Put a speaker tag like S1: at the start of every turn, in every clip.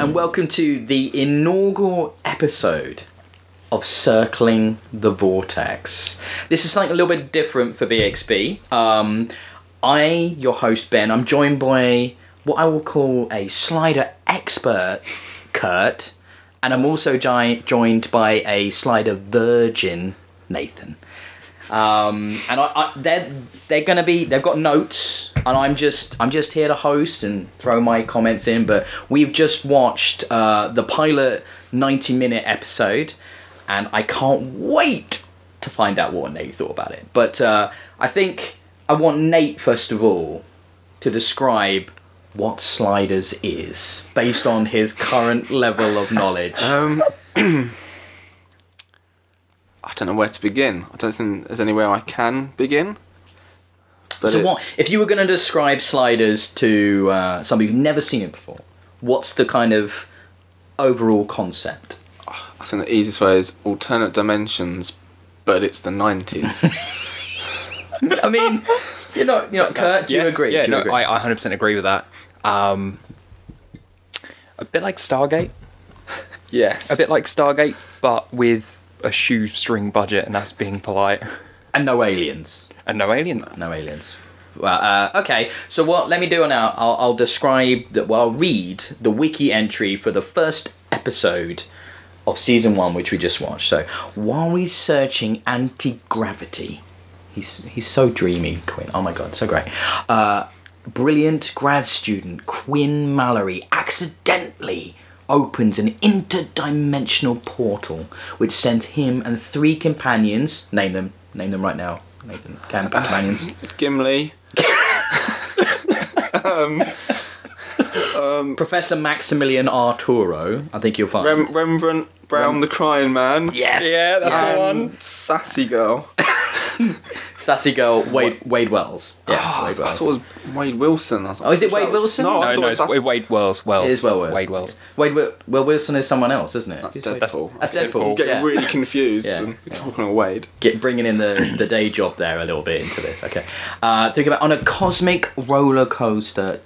S1: and welcome to the inaugural episode of Circling the Vortex. This is something a little bit different for VXB. Your host Ben, I'm joined by what I will call a slider expert, Kurt, and I'm also joined by a slider virgin, Nathan. They've got notes, and I'm just here to host and throw my comments in. But we've just watched the pilot 90-minute episode, and I can't wait to find out what Nate thought about it. But I think I want Nate first of all to describe what Sliders is based on his current level of knowledge.
S2: I don't know where to begin. I don't think there's anywhere I can begin. But
S1: so what, if you were going to describe Sliders to somebody who's never seen it before, what's the kind of overall concept?
S2: I think the easiest way is alternate dimensions, but it's the 90s.
S1: I mean, you're not Kurt, do you agree?
S3: Yeah,
S1: do you agree?
S3: I 100% agree with that. A bit like Stargate.
S2: Yes.
S3: A bit like Stargate, but with a shoestring budget, and that's being polite.
S1: And no aliens.
S3: And no aliens.
S1: No aliens. Well, okay, so what let me do now, I'll describe, I'll read the wiki entry for the first episode of Season 1, which we just watched. So, while researching anti-gravity, he's so dreamy, Quinn, oh my god, so great. Brilliant grad student Quinn Mallory accidentally opens an interdimensional portal which sends him and 3 companions, name them right now, Nathan, companions.
S2: Gimli.
S1: Professor Maximilian Arturo, I think you'll find.
S2: Rembrandt Brown the Crying Man.
S1: Yes!
S3: Yeah, that's the one.
S2: And Sassy Girl.
S1: Sassy girl, Wade Wells. Yeah,
S2: I
S1: Wade Wells.
S2: thought it was Wade Wilson.
S1: Oh, is it Wade Wilson?
S2: No,
S3: No, it's Wade Wells.
S1: It is Wells.
S3: Wade Wells.
S1: Wade Wilson is someone else, isn't it?
S2: That's
S1: Who's
S2: Deadpool.
S1: That's Deadpool.
S2: I'm getting
S1: yeah.
S2: really confused.
S1: Yeah.
S2: And talking of Wade.
S1: Bringing in the day job there a little bit into this. Okay. Think about on a cosmic roller coaster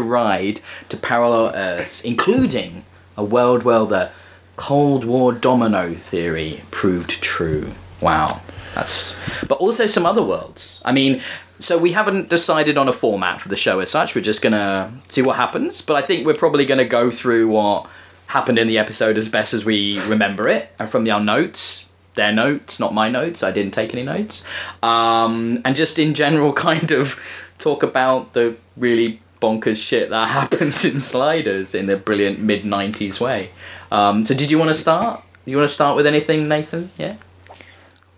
S1: ride to parallel Earths, including a world where the Cold War domino theory proved true. Wow. But also some other worlds. I mean, so we haven't decided on a format for the show as such. We're just going to see what happens. But I think we're probably going to go through what happened in the episode as best as we remember it. And from our notes, their notes, not my notes. I didn't take any notes. And just in general kind of talk about the really bonkers shit that happens in Sliders in a brilliant mid-90s way. So did you want to start? You want to start with anything, Nathan? Yeah?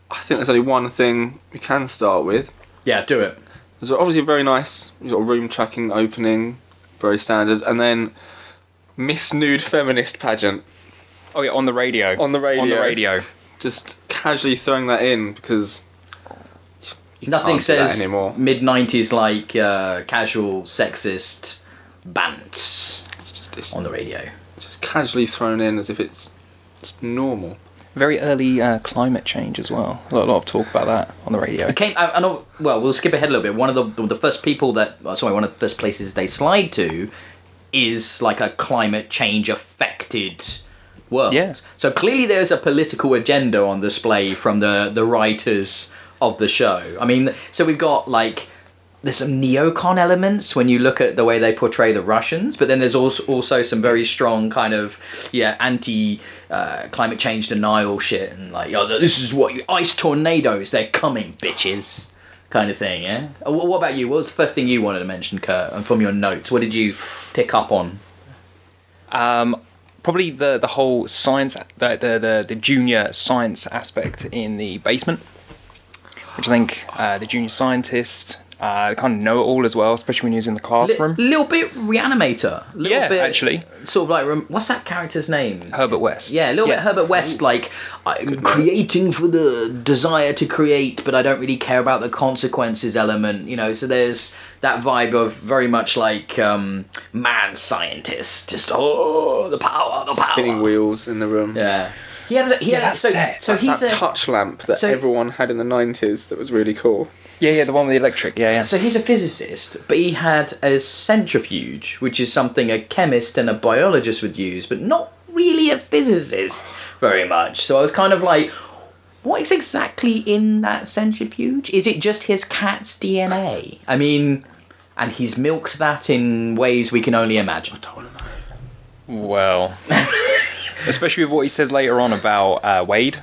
S2: I think there's only one thing we can start with.
S1: Yeah, do it.
S2: There's obviously very nice. You've got a room tracking opening, very standard, and then Miss Nude Feminist pageant.
S3: Oh yeah, on the radio.
S2: On the radio.
S3: On the radio.
S2: Just casually throwing that in because you
S1: Nothing
S2: can't do that
S1: says
S2: anymore.
S1: mid-90s like casual sexist bants
S2: It's
S1: on the radio.
S2: just casually thrown in as if it's just normal.
S3: Very early climate change as well. A lot of talk about that on the radio.
S1: Okay, I know. Well, we'll skip ahead a little bit. One of the first people one of the first places they slide to is like a climate change affected world.
S3: Yeah.
S1: So clearly there's a political agenda on display from the writers of the show. I mean, so we've got like there's some neocon elements when you look at the way they portray the Russians, but then there's also some very strong kind of anti climate change denial shit and like this is what ice tornadoes, they're coming, bitches, kind of thing. Yeah. What about you? What was the first thing you wanted to mention, Kurt? And from your notes, what did you pick up on?
S3: Probably the whole science, the junior science aspect in the basement, which I think the junior scientist kind of know it all as well, especially when he's in the classroom.
S1: Little bit Reanimator. Little bit,
S3: actually.
S1: Sort of like, what's that character's name?
S3: Herbert West.
S1: Yeah, a little bit Herbert West, like, I'm creating for the desire to create, but I don't really care about the consequences element, so there's that vibe of very much like mad scientist, just, the power.
S2: Spinning wheels in the room.
S1: Yeah.
S3: that set.
S1: So he's
S2: that
S1: a
S2: touch lamp that
S1: so-
S2: everyone had in the 90s that was really cool.
S3: Yeah, the one with the electric. Yeah.
S1: So he's a physicist, but he had a centrifuge, which is something a chemist and a biologist would use, but not really a physicist very much. So I was kind of like, what is exactly in that centrifuge? Is it just his cat's DNA? I mean, and he's milked that in ways we can only imagine.
S2: I don't want to know.
S3: Well, especially with what he says later on about Wade.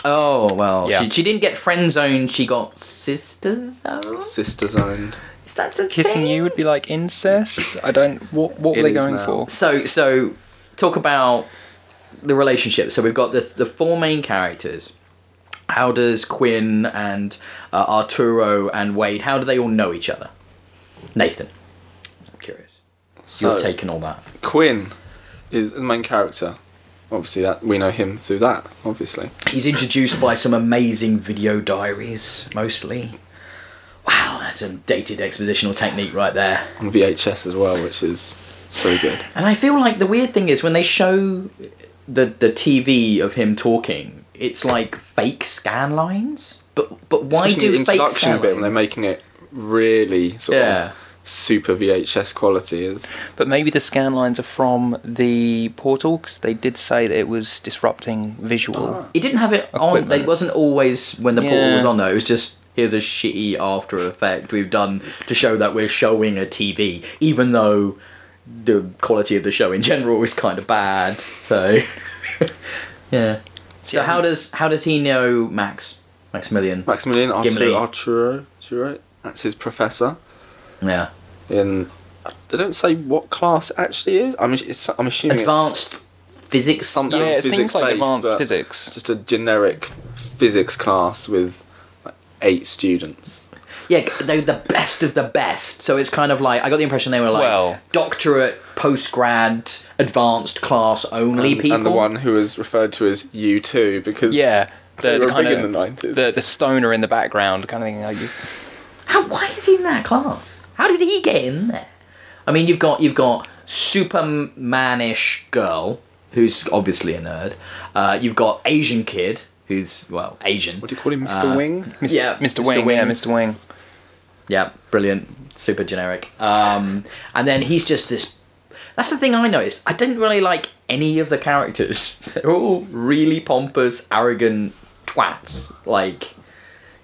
S1: Oh, well,
S3: Yeah.
S1: she didn't get friend zoned, she got sister zoned?
S2: Sister zoned.
S1: Is that the
S3: Kissing
S1: thing?
S3: you would be like incest. I don't. What were
S2: It
S3: they
S2: is
S3: going
S2: now.
S3: for?
S1: So talk about the relationship. So we've got the four main characters. How does Quinn and Arturo and Wade, how do they all know each other? Nathan, I'm curious.
S2: So,
S1: Your take on all that.
S2: Quinn is the main character. Obviously, that we know him through that, obviously.
S1: He's introduced by some amazing video diaries, mostly. Wow, that's a dated expositional technique right there.
S2: On VHS as well, which is so good.
S1: And I feel like the weird thing is when they show the TV of him talking, it's like fake scan lines. But why
S2: Especially
S1: do
S2: the
S1: fake
S2: introduction
S1: scan
S2: bit when they're
S1: lines?
S2: making it really sort
S1: Yeah.
S2: of super VHS quality is.
S3: But maybe the scan lines are from the portal, 'cause they did say that it was disrupting visual.
S1: It didn't have it on.
S3: Equipment.
S1: It wasn't always when the portal
S3: Yeah.
S1: was on though. It was just here's a shitty after effect we've done to show that we're showing a TV, even though the quality of the show in general is kind of bad. So yeah. So
S3: Yeah.
S1: how does he know Maximilian?
S2: Maximilian
S1: Gimli.
S2: Arturo, that's his professor.
S1: Yeah.
S2: In they don't say what class it actually is. I'm assuming
S1: Advanced physics.
S2: Some-
S3: Yeah, it seems
S2: physics
S3: like
S2: based,
S3: advanced
S2: but-
S3: physics.
S2: it's just a generic physics class with like 8 students.
S1: Yeah, they're the best of the best. So it's kind of like I got the impression they were like
S3: Well-
S1: doctorate, postgrad, advanced class only people.
S2: And the one who was referred to as U2 because
S3: Yeah,
S2: they
S3: the
S2: were
S3: kind
S2: big
S3: of
S2: in the 90s.
S3: the stoner in the background kind of thing. Like
S1: Why is he in that class? How did he get in there? I mean, you've got Supermanish girl who's obviously a nerd. You've got Asian kid who's Asian.
S2: What do you call him, Mr. Wing?
S1: Yeah,
S3: Mr. Wing. Yeah, Mr. Wing.
S1: Yeah, brilliant, super generic. And then he's just this. That's the thing I noticed. I didn't really like any of the characters. They're all really pompous, arrogant twats. Like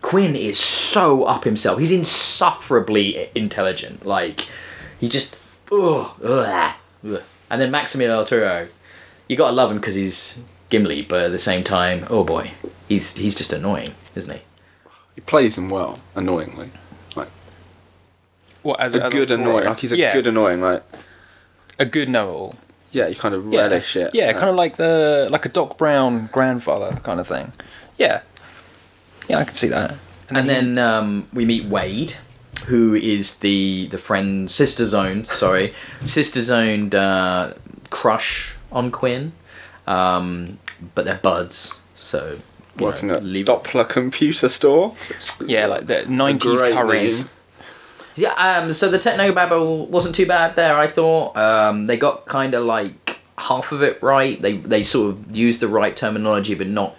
S1: Quinn is so up himself. He's insufferably intelligent. Like he just ugh. And then Maximilian Arturo, you gotta love him because he's Gimli, but at the same time, oh boy, he's just annoying, isn't he?
S2: He plays him well, annoyingly. Like
S3: What as
S2: a good annoying. Like he's a good annoying. Like
S3: a good know-all.
S2: yeah, you kind of
S3: Yeah,
S2: relish it.
S3: yeah, kind of like a Doc Brown grandfather kind of thing. Yeah, I can see that.
S1: And then we meet Wade, who is the friend sister zoned crush on Quinn, but they're buds. So you
S2: Working
S1: know,
S2: at
S1: leave-
S2: Doppler Computer Store.
S3: Yeah, like the 90s
S2: great
S3: curries.
S2: name.
S1: Yeah. So the technobabble wasn't too bad there. I thought they got kind of like half of it right. They sort of used the right terminology, but not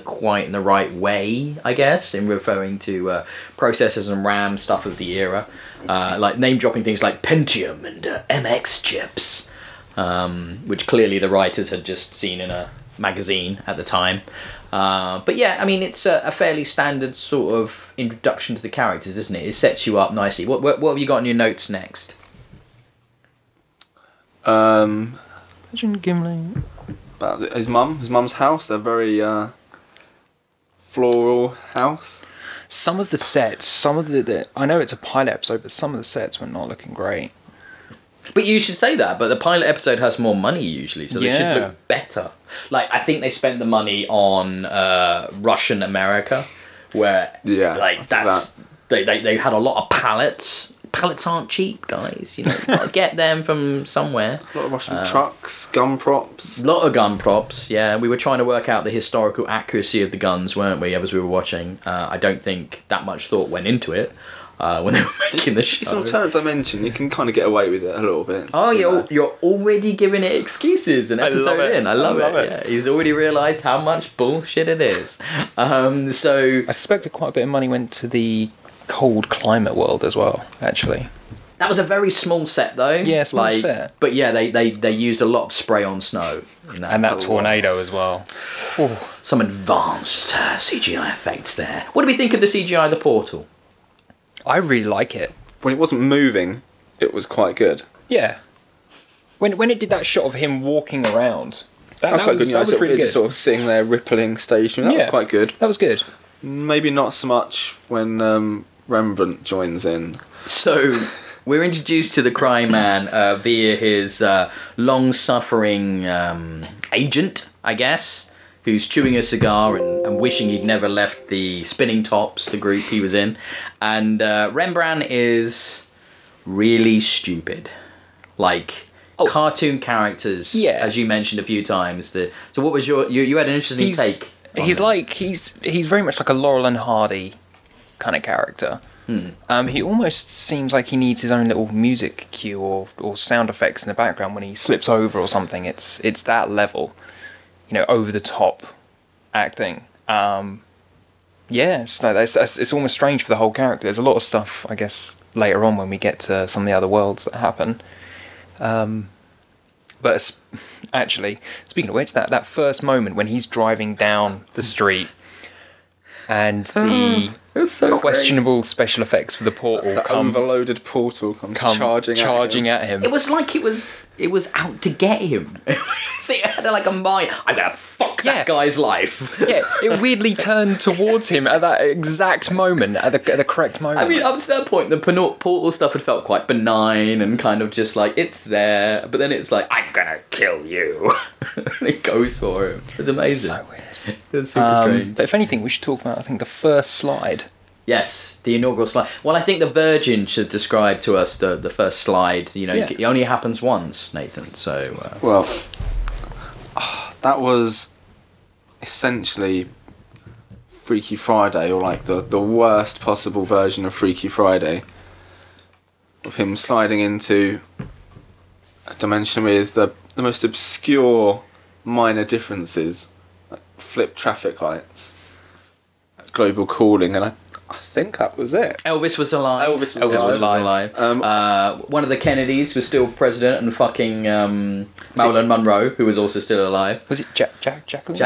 S1: quite in the right way, I guess, in referring to processors and RAM stuff of the era, like name dropping things like Pentium and MX chips, which clearly the writers had just seen in a magazine at the time. But yeah, I mean, it's a fairly standard sort of introduction to the characters, isn't it? It sets you up nicely. What have you got in your notes next?
S3: Imagine Gimli.
S2: About his mum's house. They're very floral house.
S3: Some of the sets, I know it's a pilot episode, but some of the sets were not looking great.
S1: But you should say that, but the pilot episode has more money usually, so they should
S3: Yeah.
S1: look better. Like, I think they spent the money on Russian America, where,
S2: Yeah,
S1: like, that's... They had a lot of pallets. Pallets aren't cheap, guys. You know, you've got to get them from somewhere.
S2: A lot of Russian trucks, gun props.
S1: A lot of gun props, yeah. We were trying to work out the historical accuracy of the guns, weren't we, as we were watching? I don't think that much thought went into it. when they were making the
S2: It's an
S1: show.
S2: alternate dimension. You can kind of get away with it a little bit.
S1: Oh,
S2: you know.
S1: you're already giving it excuses an
S3: I love
S1: episode
S3: it.
S1: in. I love
S3: I love
S1: it.
S3: it.
S1: Yeah, he's already realised how much bullshit it is. So
S3: I suspect quite a bit of money went to the cold climate world as well, actually.
S1: that was a very small set, though.
S3: Yeah, small set.
S1: But yeah, they used a lot of spray on snow.
S3: And that tornado as well.
S1: Some advanced CGI effects there. What do we think of the CGI of the portal?
S3: I really like it.
S2: When it wasn't moving, it was quite good.
S3: Yeah. When it did that shot of him walking around,
S2: That was quite good.
S3: That was really good.
S2: Just sort of sitting there rippling station. That was
S3: Yeah.
S2: quite good.
S3: That was good.
S2: Maybe not so much when Rembrandt joins in.
S1: So we're introduced to the Crying Man via his long-suffering agent, I guess, who's chewing a cigar and wishing he'd never left the Spinning Tops, the group he was in. And Rembrandt is really stupid. Like cartoon characters,
S3: Yeah.
S1: as you mentioned a few times. So what was you had an interesting take on
S3: He's
S1: that.
S3: like he's very much like a Laurel and Hardy kind of character. He almost seems like he needs his own little music cue or sound effects in the background when he slips over or something. It's that level, over the top acting. It's almost strange for the whole character. There's a lot of stuff, I guess, later on when we get to some of the other worlds that happen. But actually, speaking of which, that first moment when he's driving down the street and the
S1: It's so
S3: questionable special effects for the portal
S2: That
S3: come
S2: overloaded portal come charging
S3: at him.
S1: It was like it was out to get him. See, it had like a mind. I'm gonna fuck that guy's life.
S3: Yeah, it weirdly turned towards him at that exact moment, at the correct moment.
S1: I mean, up to that point, the portal stuff had felt quite benign and kind of just like it's there, but then it's like I'm gonna kill you. And it goes for him. It's amazing.
S3: So weird.
S1: It's super strange.
S3: But if anything, we should talk about, I think, the first slide.
S1: Yes, the inaugural slide. Well, I think the Virgin should describe to us the first slide. It only happens once, Nathan. So
S2: Well, that was essentially Freaky Friday, or like the worst possible version of Freaky Friday, of him sliding into a dimension with the most obscure minor differences, like flip traffic lights, global cooling, and I think that was it.
S1: Elvis was alive.
S2: Elvis was
S1: alive. One of the Kennedys was still president, and fucking Marilyn Monroe, who was also still alive.
S3: Was it Jack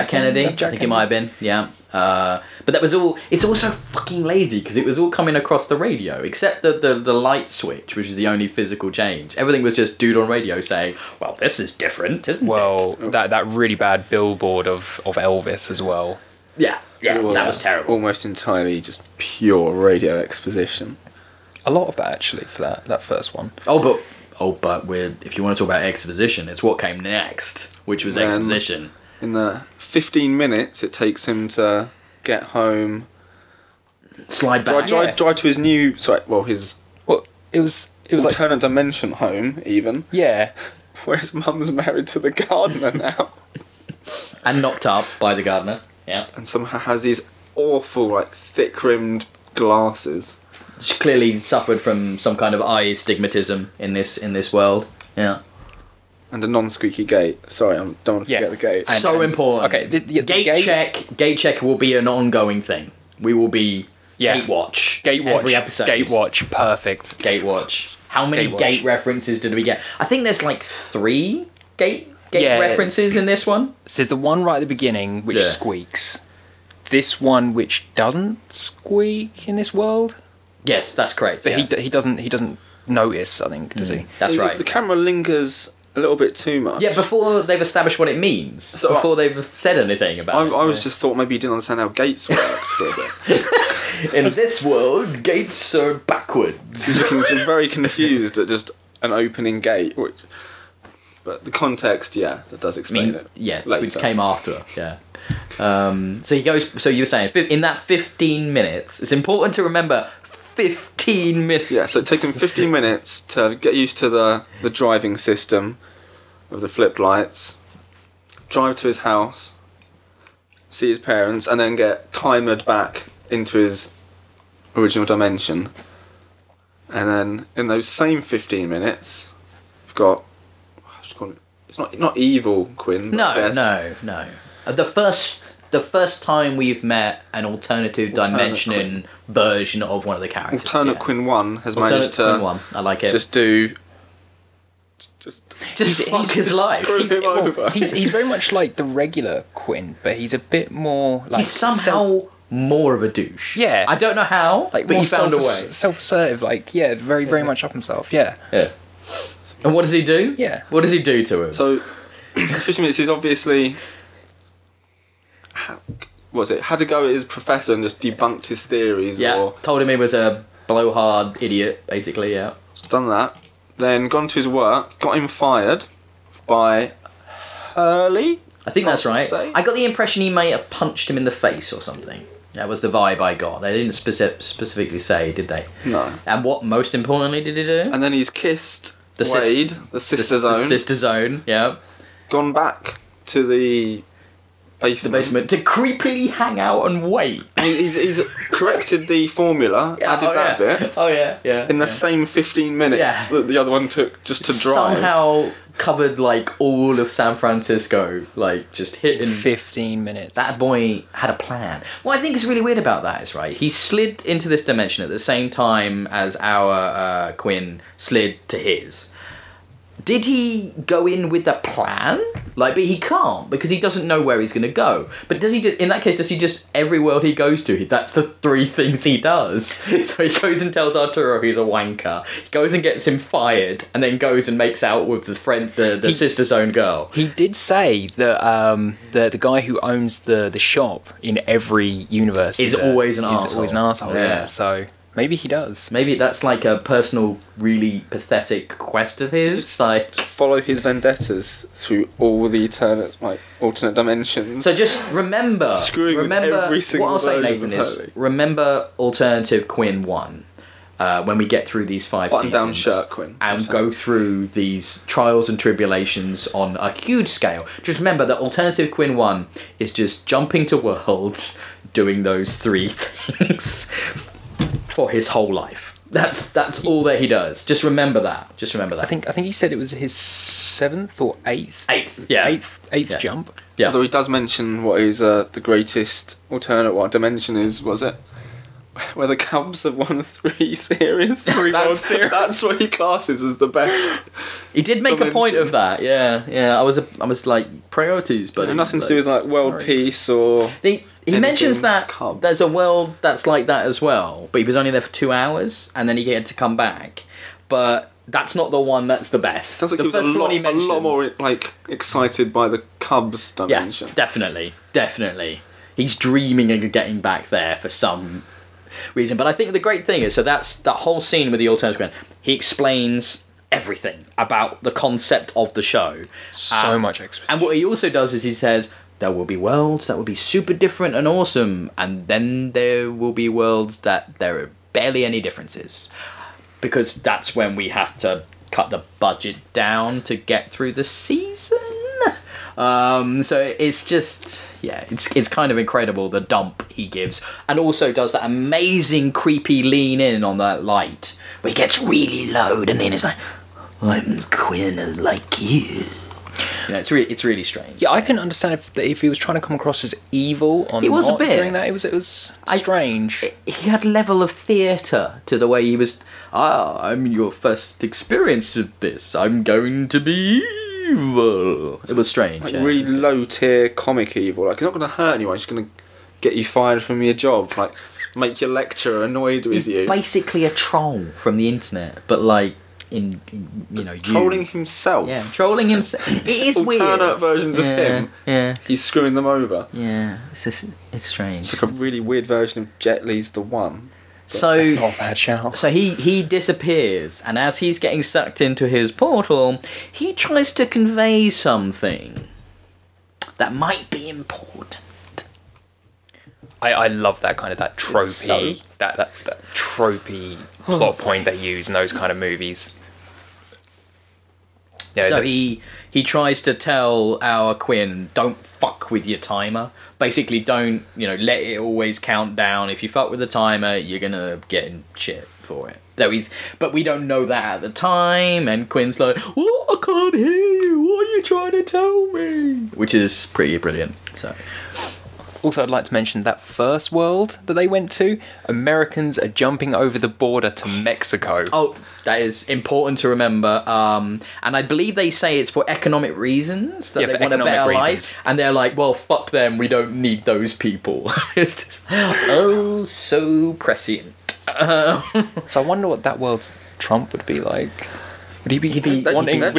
S1: Kennedy? I think it might have been. Yeah. But that was all. It's also fucking lazy because it was all coming across the radio, except the light switch, which is the only physical change. Everything was just dude on radio saying, "Well, this is different, isn't it?"
S3: Well, that really bad billboard of Elvis as well.
S1: Yeah, that was terrible.
S2: Almost entirely just pure radio exposition.
S3: A lot of that, actually, for that first one.
S1: But if you want to talk about exposition, it's what came next, which was exposition.
S2: In the 15 minutes it takes him to get home,
S1: Slide back.
S2: drive to his new, his
S3: It was like,
S2: alternate dimension home, even,
S3: yeah.
S2: where his mum's married to the gardener now,
S1: And knocked up by the gardener. Yeah.
S2: and somehow has these awful, thick-rimmed glasses.
S1: She clearly suffered from some kind of eye stigmatism in this world. Yeah.
S2: And a non-squeaky gate. Sorry, I don't want to forget the gate.
S1: So important.
S3: Okay, the
S1: Gate check will be an ongoing thing. We will be gate watch. Every episode.
S3: Gate watch, perfect.
S1: Gate watch. How many
S3: Gate
S1: gate
S3: watch.
S1: references did we get? I think there's 3 gate references in this one.
S3: So there's the one right at the beginning which
S1: Yeah.
S3: squeaks. This one which doesn't squeak in this world.
S1: Yes, that's correct.
S3: But
S1: yeah.
S3: he doesn't notice, I think, does he?
S1: That's right.
S2: The camera lingers a little bit too much.
S1: Yeah, before they've established what it means.
S2: So
S1: before they've said anything about it.
S2: I was just thought maybe you didn't understand how gates worked for a bit.
S1: In this world, gates are backwards.
S2: Looking very confused at just an opening gate, but the context, that does explain it.
S1: Yes,
S2: later.
S1: which came after. Yeah. So he goes. So you were saying in that 15 minutes, it's important to remember 15 minutes.
S2: Yeah, so it takes him 15 minutes to get used to the driving system of the flip lights, drive to his house, see his parents, and then get timered back into his original dimension. And then in those same 15 minutes, we've got... It's not evil Quinn. But I guess.
S1: No. The first time we've met an alternative dimension version of one of the characters.
S2: Alternate Quinn 1 has managed to...
S1: Quinn 1, I like it.
S2: Just do...
S1: Just fuck his life.
S3: He's very much like the regular Quinn, but he's a bit more like...
S1: He's somehow more of a douche.
S3: Yeah.
S1: I don't know how,
S3: like
S1: but
S3: more
S1: he found a way.
S3: Self-assertive, like, yeah, very much up himself, yeah.
S1: Yeah. And what does he do?
S3: Yeah.
S1: What does he do to him?
S2: So, 15 minutes is obviously... had to go at his professor and just debunked his theories.
S1: Yeah,
S2: or
S1: told him he was a blowhard idiot, basically, yeah.
S2: done that. Then gone to his work, got him fired by Hurley.
S1: I think that's right.
S2: Say?
S1: I got the impression he may have punched him in the face or something. That was the vibe I got. They didn't specifically say, did they?
S2: No.
S1: And what, most importantly, did he do?
S2: And then he's kissed Wade, the sister zone.
S1: The sister zone, yeah.
S2: Gone back to the basement.
S1: The basement to creepily hang out and wait.
S2: He's corrected the formula, added that bit.
S1: Oh yeah.
S2: In the same 15 minutes that the other one took just to drive.
S1: Somehow covered like all of San Francisco, like just hitting
S3: 15 minutes.
S1: That boy had a plan. What I think is really weird about that is, right, he slid into this dimension at the same time as our Quinn slid to his. Did he go in with a plan? Like, but he can't because he doesn't know where he's going to go. But does he? In that case, does he just every world he goes to? That's the 3 things he does. So he goes and tells Arturo he's a wanker. He goes and gets him fired, and then goes and makes out with his friend, the sister's own girl.
S3: He did say that the guy who owns the shop in every universe
S1: is always an arsehole.
S3: Is always an arsehole. Yeah. So. Maybe he does.
S1: Maybe that's like a personal, really pathetic quest of his.
S2: Just
S1: like
S2: follow his vendettas through all the alternate dimensions.
S1: So just remember
S2: every single
S1: what I'll say,
S2: version
S1: Nathan,
S2: of
S1: is
S2: Hurley.
S1: Remember Alternative Quinn 1 when we get through these 5 seasons.
S2: Button-down shirt Quinn.
S1: And go through these trials and tribulations on a huge scale. Just remember that Alternative Quinn 1 is just jumping to worlds, doing those 3 things for his whole life. That's all that he does. Just remember that.
S3: I think he said it was his 7th or 8th.
S1: 8th, yeah.
S3: 8th jump.
S1: Yeah.
S2: Although he does mention what is the greatest alternate dimension is, was it? Where the Cubs have won 3 series. That's what he classes as the best.
S1: He did make a point of that. Yeah. I was like priorities, but
S2: nothing to do with like world peace or.
S1: He mentions that
S2: Cubs.
S1: There's a world that's like that as well, but he was only there for 2 hours, and then he had to come back. But that's not the one that's the best.
S2: Sounds like
S1: the
S2: he was
S1: first one he
S2: a
S1: mentions,
S2: lot more like excited by the Cubs dimension.
S1: Yeah, definitely. He's dreaming of getting back there for some reason. But I think the great thing is, so that's that whole scene with the alternative Quinn. He explains everything about the concept of the show.
S3: So much exposition.
S1: And what he also does is he says, there will be worlds that will be super different and awesome, and then there will be worlds that there are barely any differences. Because that's when we have to cut the budget down to get through the season. So it's just, it's kind of incredible, the dump he gives. And also does that amazing creepy lean in on that light, where he gets really low, and then it's like, I'm Quinn like you. It's really strange.
S3: Yeah, I couldn't understand if he was trying to come across as evil or
S1: it was
S3: not
S1: a bit.
S3: During that. It was strange.
S1: He had a level of theatre to the way he was. I'm your first experience of this. I'm going to be evil. It was strange.
S2: Like really low tier comic evil. Like, he's not going to hurt anyone. He's just going to get you fired from your job. Like, make your lecturer annoyed with you.
S1: Basically a troll from the internet, but like. In
S2: trolling himself.
S1: Yeah, trolling himself. It is weird.
S2: Alternate versions of him.
S1: Yeah,
S2: he's screwing them over.
S1: Yeah, it's strange.
S2: It's like a really weird version of Jet Li's The One.
S1: So
S3: that's not a bad shout.
S1: So he disappears, and as he's getting sucked into his portal, he tries to convey something that might be important.
S3: I love that kind of that tropey that tropey plot point they use in those kind of movies. Yeah,
S1: so he tries to tell our Quinn, don't fuck with your timer. Basically, don't let it always count down. If you fuck with the timer, you're gonna get in shit for it. But we don't know that at the time, and Quinn's like, "What? I can't hear you. What are you trying to tell me?" Which is pretty brilliant. So.
S3: Also, I'd like to mention that first world that they went to, Americans are jumping over the border to Mexico.
S1: Oh, that is important to remember. And I believe they say it's for economic reasons, that they want a better life. And they're like, well, fuck them, we don't need those people. It's just, oh, so prescient.
S3: So I wonder what that world's Trump would be like. Would he be wanting...
S2: That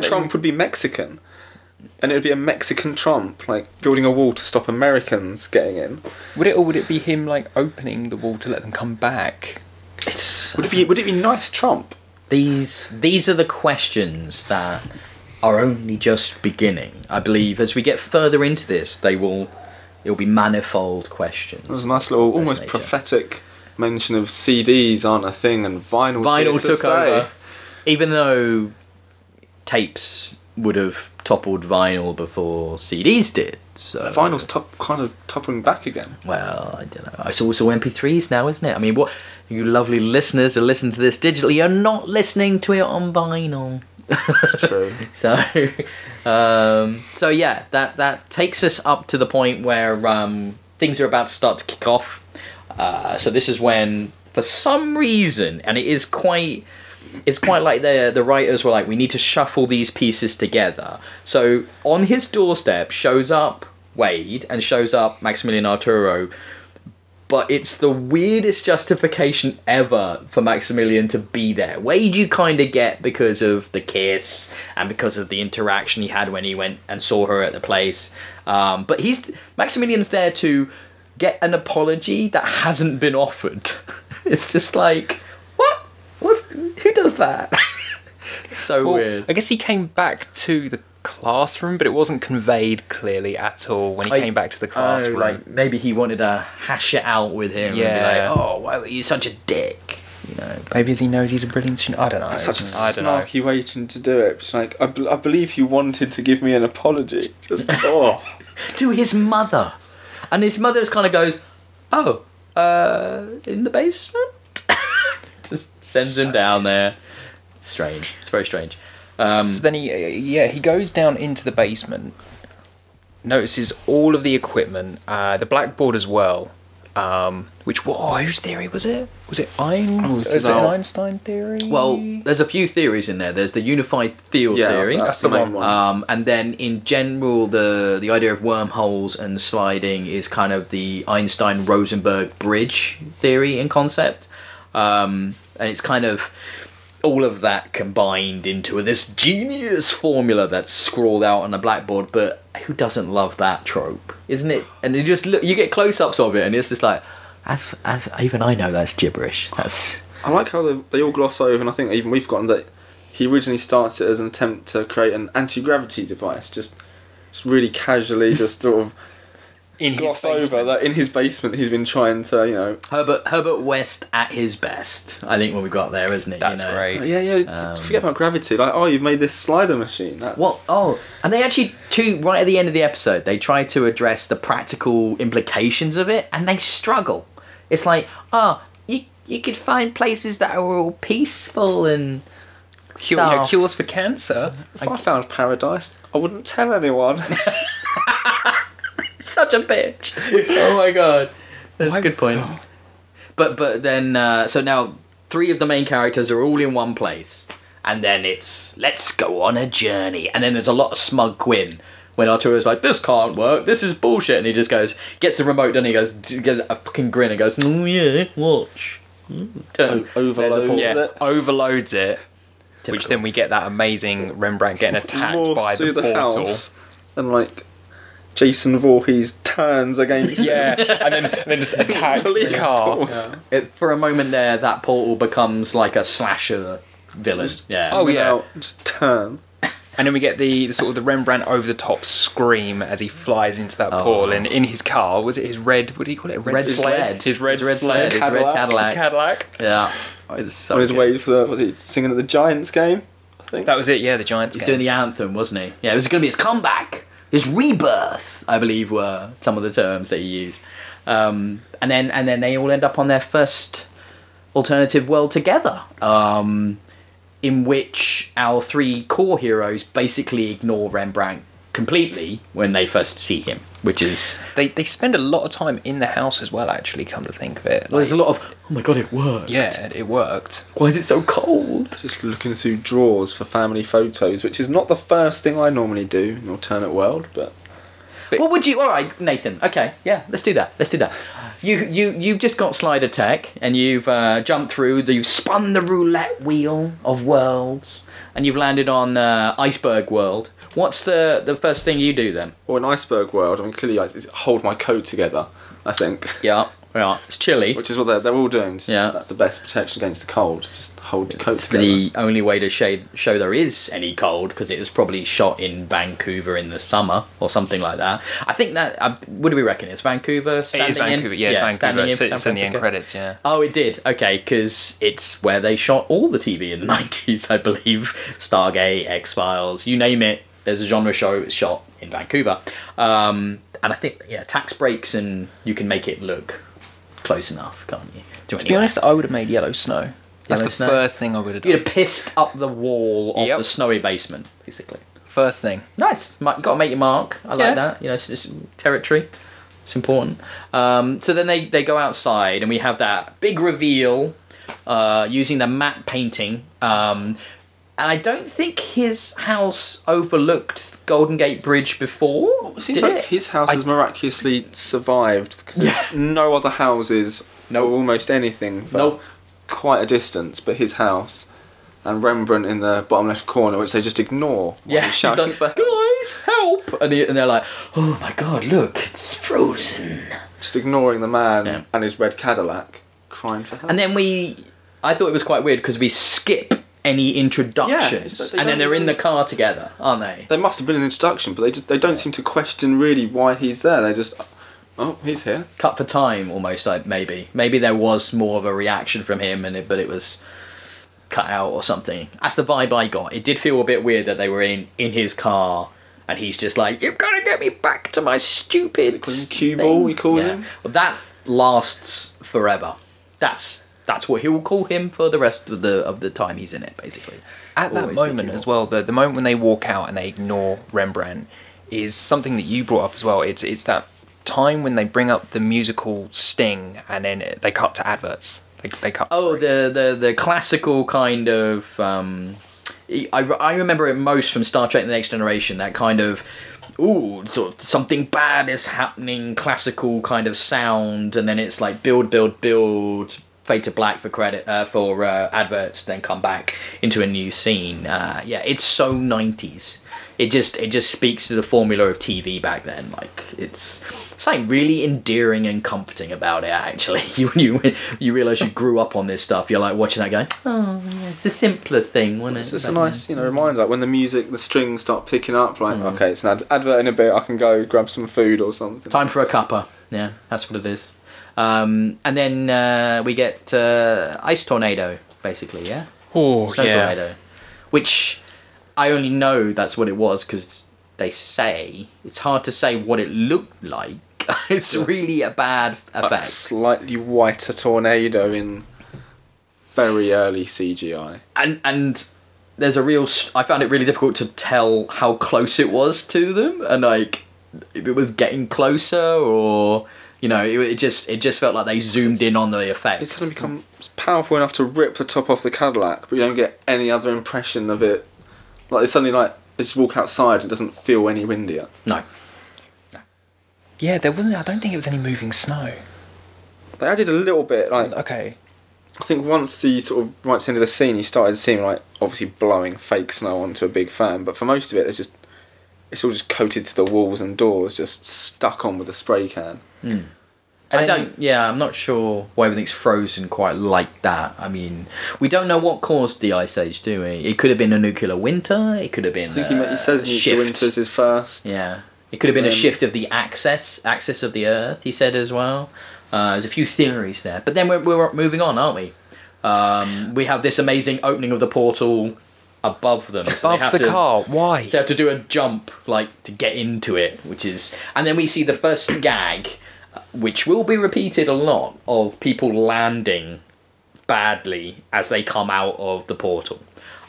S2: Trump would be Mexican. And it would be a Mexican Trump, like, building a wall to stop Americans getting in.
S3: Would it be him, like, opening the wall to let them come back?
S2: Would it be nice Trump?
S1: These are the questions that are only just beginning. I believe as we get further into this, it'll be manifold questions.
S2: There's a nice little, almost prophetic mention of CDs aren't a thing and vinyl
S1: took over. Even though tapes would have toppled vinyl before CDs did. So
S2: vinyl's kind of toppling back again.
S1: Well, I don't know. It's also MP3s now, isn't it? I mean, what you lovely listeners are listening to this digitally, you're not listening to it on vinyl.
S2: That's true.
S1: So yeah, that takes us up to the point where things are about to start to kick off. So this is when, for some reason, and it's quite like the writers were like, we need to shuffle these pieces together. So on his doorstep shows up Wade and shows up Maximilian Arturo, but it's the weirdest justification ever for Maximilian to be there. Wade you kind of get because of the kiss and because of the interaction he had when he went and saw her at the place. But Maximilian's there to get an apology that hasn't been offered. It's just like, what? Who does that? It's so weird.
S3: I guess he came back to the classroom, but it wasn't conveyed clearly at all when he came back to the classroom.
S1: Like maybe he wanted to hash it out with him.
S3: Yeah.
S1: And be like, oh, why were you such a dick? You know.
S3: Maybe as he knows he's a brilliant student. I don't know.
S2: It's such a snarky way to do it. It's like, I believe you wanted to give me an apology. Just
S1: to his mother. And his mother just kind of goes, oh, in the basement? Just sends him down there. It's strange. It's very strange.
S3: So then he goes down into the basement, notices all of the equipment, the blackboard as well, whose theory was it? Was it an Einstein theory?
S1: Well, there's a few theories in there. There's the unified field theory.
S2: That's the main one.
S1: And then in general, the idea of wormholes and sliding is kind of the Einstein-Rosenberg bridge theory and concept. And it's kind of all of that combined into this genius formula that's scrawled out on a blackboard. But who doesn't love that trope, isn't it? And you just look, you get close-ups of it, and it's just like, as even I know that's gibberish.
S2: I like how they all gloss over, and I think even we've forgotten that he originally starts it as an attempt to create an anti-gravity device, just really casually, just sort of gloss over that in his basement he's been trying to, you know...
S1: Herbert West at his best, I think, when we got there, isn't it?
S3: That's great.
S2: Yeah, forget about gravity. Like, you've made this slider machine.
S1: And they actually, right at the end of the episode, they try to address the practical implications of it, and they struggle. It's like, you could find places that are all peaceful and...
S3: cures for cancer.
S2: If I found paradise, I wouldn't tell anyone.
S1: Such a bitch. Oh my god. That's a good point. But then, so now 3 of the main characters are all in one place. And then it's, let's go on a journey. And then there's a lot of smug Quinn. When Arturo's like, this can't work, this is bullshit. And he just gets the remote done, he gives a fucking grin and goes, oh yeah, watch.
S3: Overloads it. Typical. Which then we get that amazing Rembrandt getting attacked by the portal.
S2: House and like... Jason Voorhees turns against him.
S3: and then just attacks the car.
S1: Yeah. For a moment there, that portal becomes like a slasher villain.
S2: Just turn.
S3: And then we get the sort of the Rembrandt over the top scream as he flies into that portal, and in his car, was it his red? What do you call it?
S1: Red sled.
S3: His red sled.
S1: His red Cadillac. Yeah.
S2: It's so on his way for was he singing at the Giants game? I think
S3: that was it. Yeah, the Giants game.
S1: He's doing the anthem, wasn't he? Yeah, it was going to be his comeback. His rebirth, I believe, were some of the terms that he used, and then they all end up on their first alternative world together, in which our three core heroes basically ignore Rembrandt completely when they first see him, which is...
S3: They spend a lot of time in the house as well, actually, come to think of it.
S1: Well, there's a lot of, oh my god, it worked.
S3: Yeah, it worked.
S1: Why is it so cold?
S2: Just looking through drawers for family photos, which is not the first thing I normally do in alternate world, but...
S1: What would you... All right, Nathan. Okay, yeah, let's do that. You've just got slider tech, and you've jumped through. You've spun the roulette wheel of worlds, and you've landed on Iceberg World. What's the first thing you do then?
S2: Well, in Iceberg World, I mean, clearly I hold my coat together, I think.
S1: Yeah. It's chilly.
S2: Which is what they're all doing.
S1: Yeah.
S2: That's the best protection against the cold. Just hold your coat
S1: It's
S2: together.
S1: the only way to show there is any cold, because it was probably shot in Vancouver in the summer or something like that. I think that... what do we reckon? It's Vancouver?
S3: It is Vancouver, yeah, it's Vancouver. It's in the end
S1: Francisco?
S3: credits, yeah.
S1: Oh, it did. Okay, because it's where they shot all the TV in the 90s, I believe. Stargate, X-Files, you name it. There's a genre show. It was shot in Vancouver. And I think, tax breaks and you can make it look close enough, can't you?
S3: To be honest, I would have made Yellow Snow. That's
S1: Yellow
S3: the
S1: Snow?
S3: first thing I would have done.
S1: You'd have pissed up the wall of the snowy basement, basically.
S3: First thing.
S1: Nice. Got to make your mark. I like that. It's just territory. It's important. So then they go outside, and we have that big reveal using the matte painting. And I don't think his house overlooked Golden Gate Bridge before.
S2: It seems like his house has miraculously survived. No other houses, or almost anything, for quite a distance, but his house. And Rembrandt in the bottom left corner, which they just ignore.
S1: He's
S2: shouting
S1: like,
S2: for help.
S1: guys, help! And they're like, oh my god, look, it's frozen.
S2: Just ignoring the man and his red Cadillac, crying for help.
S1: And then I thought it was quite weird because we skip any introductions, and then they're in the car together, aren't they?
S2: There must have been an introduction, but they don't seem to question really why he's there. They just, oh, he's here.
S1: Cut for time, almost, like maybe there was more of a reaction from him, but it was cut out or something. That's the vibe I got. It did feel a bit weird that they were in his car, and he's just like, you've got to get me back to my stupid
S2: cue ball, he calls him.
S1: Well, that lasts forever. That's what he'll call him for the rest of the time he's in it, basically.
S3: At that moment as well, the moment when they walk out and they ignore Rembrandt is something that you brought up as well. It's that time when they bring up the musical sting and then they cut to adverts. They cut.
S1: Oh, the classical kind of. I remember it most from Star Trek: The Next Generation. That kind of. Ooh, sort of something bad is happening. Classical kind of sound, and then it's like build. Fade to black for credit for adverts, then come back into a new scene. It's so 90s. It just speaks to the formula of TV back then. Like it's something really endearing and comforting about it. Actually, you realise you grew up on this stuff. You're like watching that, going, oh, yeah, it's a simpler thing, wasn't it?
S2: It's just a nice, reminder. Like when the strings start picking up, like okay, it's an advert in a bit. I can go grab some food or something.
S1: Time for a cuppa. Yeah, that's what it is. And then we get Ice Tornado, basically, yeah?
S3: Oh,
S1: Snow Tornado. Which I only know that's what it was because they say. It's hard to say what it looked like. It's really a bad effect.
S2: A slightly whiter tornado in very early CGI.
S1: And there's a real... I found it really difficult to tell how close it was to them. And, like, if it was getting closer or... it just felt like they zoomed in on the effect.
S2: It's suddenly become powerful enough to rip the top off the Cadillac, but you don't get any other impression of it. Like it's suddenly like they just walk outside and it doesn't feel any windier.
S1: No.
S3: Yeah, there wasn't. I don't think it was any moving snow.
S2: They added a little bit. Like
S3: okay.
S2: I think once the sort of right to the end of the scene, you started seeing like obviously blowing fake snow onto a big fan, but for most of it, it's all just coated to the walls and doors, just stuck on with a spray can.
S1: Mm. I'm not sure why everything's frozen quite like that. I mean, we don't know what caused the ice age, do we? It could have been a nuclear winter, it could have been
S2: I think he says nuclear winters is first.
S1: Yeah. It could have been a shift of the axis of the Earth, he said as well. There's a few theories there. But then we're moving on, aren't we? We have this amazing opening of the portal above them.
S3: Above the car, why?
S1: They have to do a jump, to get into it, and then we see the first gag, which will be repeated a lot, of people landing badly as they come out of the portal.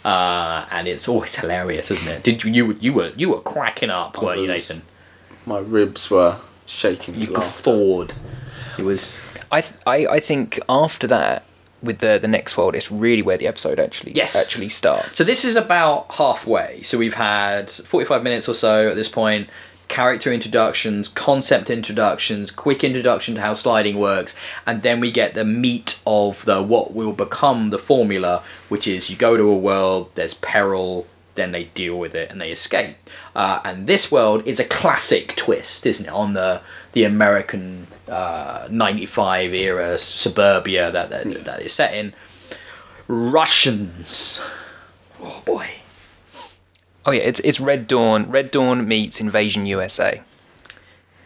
S1: And it's always hilarious, isn't it? Did you were cracking up, weren't you, Nathan?
S2: My ribs were shaking.
S1: You guffawed. It was.
S3: I think after that, with the next world, it's really where the episode actually starts.
S1: So this is about halfway. So we've had 45 minutes or so at this point. Character introductions, concept introductions, quick introduction to how sliding works, and then we get the meat of what will become the formula, which is you go to a world, there's peril, then they deal with it and they escape. And this world is a classic twist, isn't it, on the American 95 era suburbia that is set in. Russians. Oh boy.
S3: Oh yeah, it's Red Dawn. Red Dawn meets Invasion USA.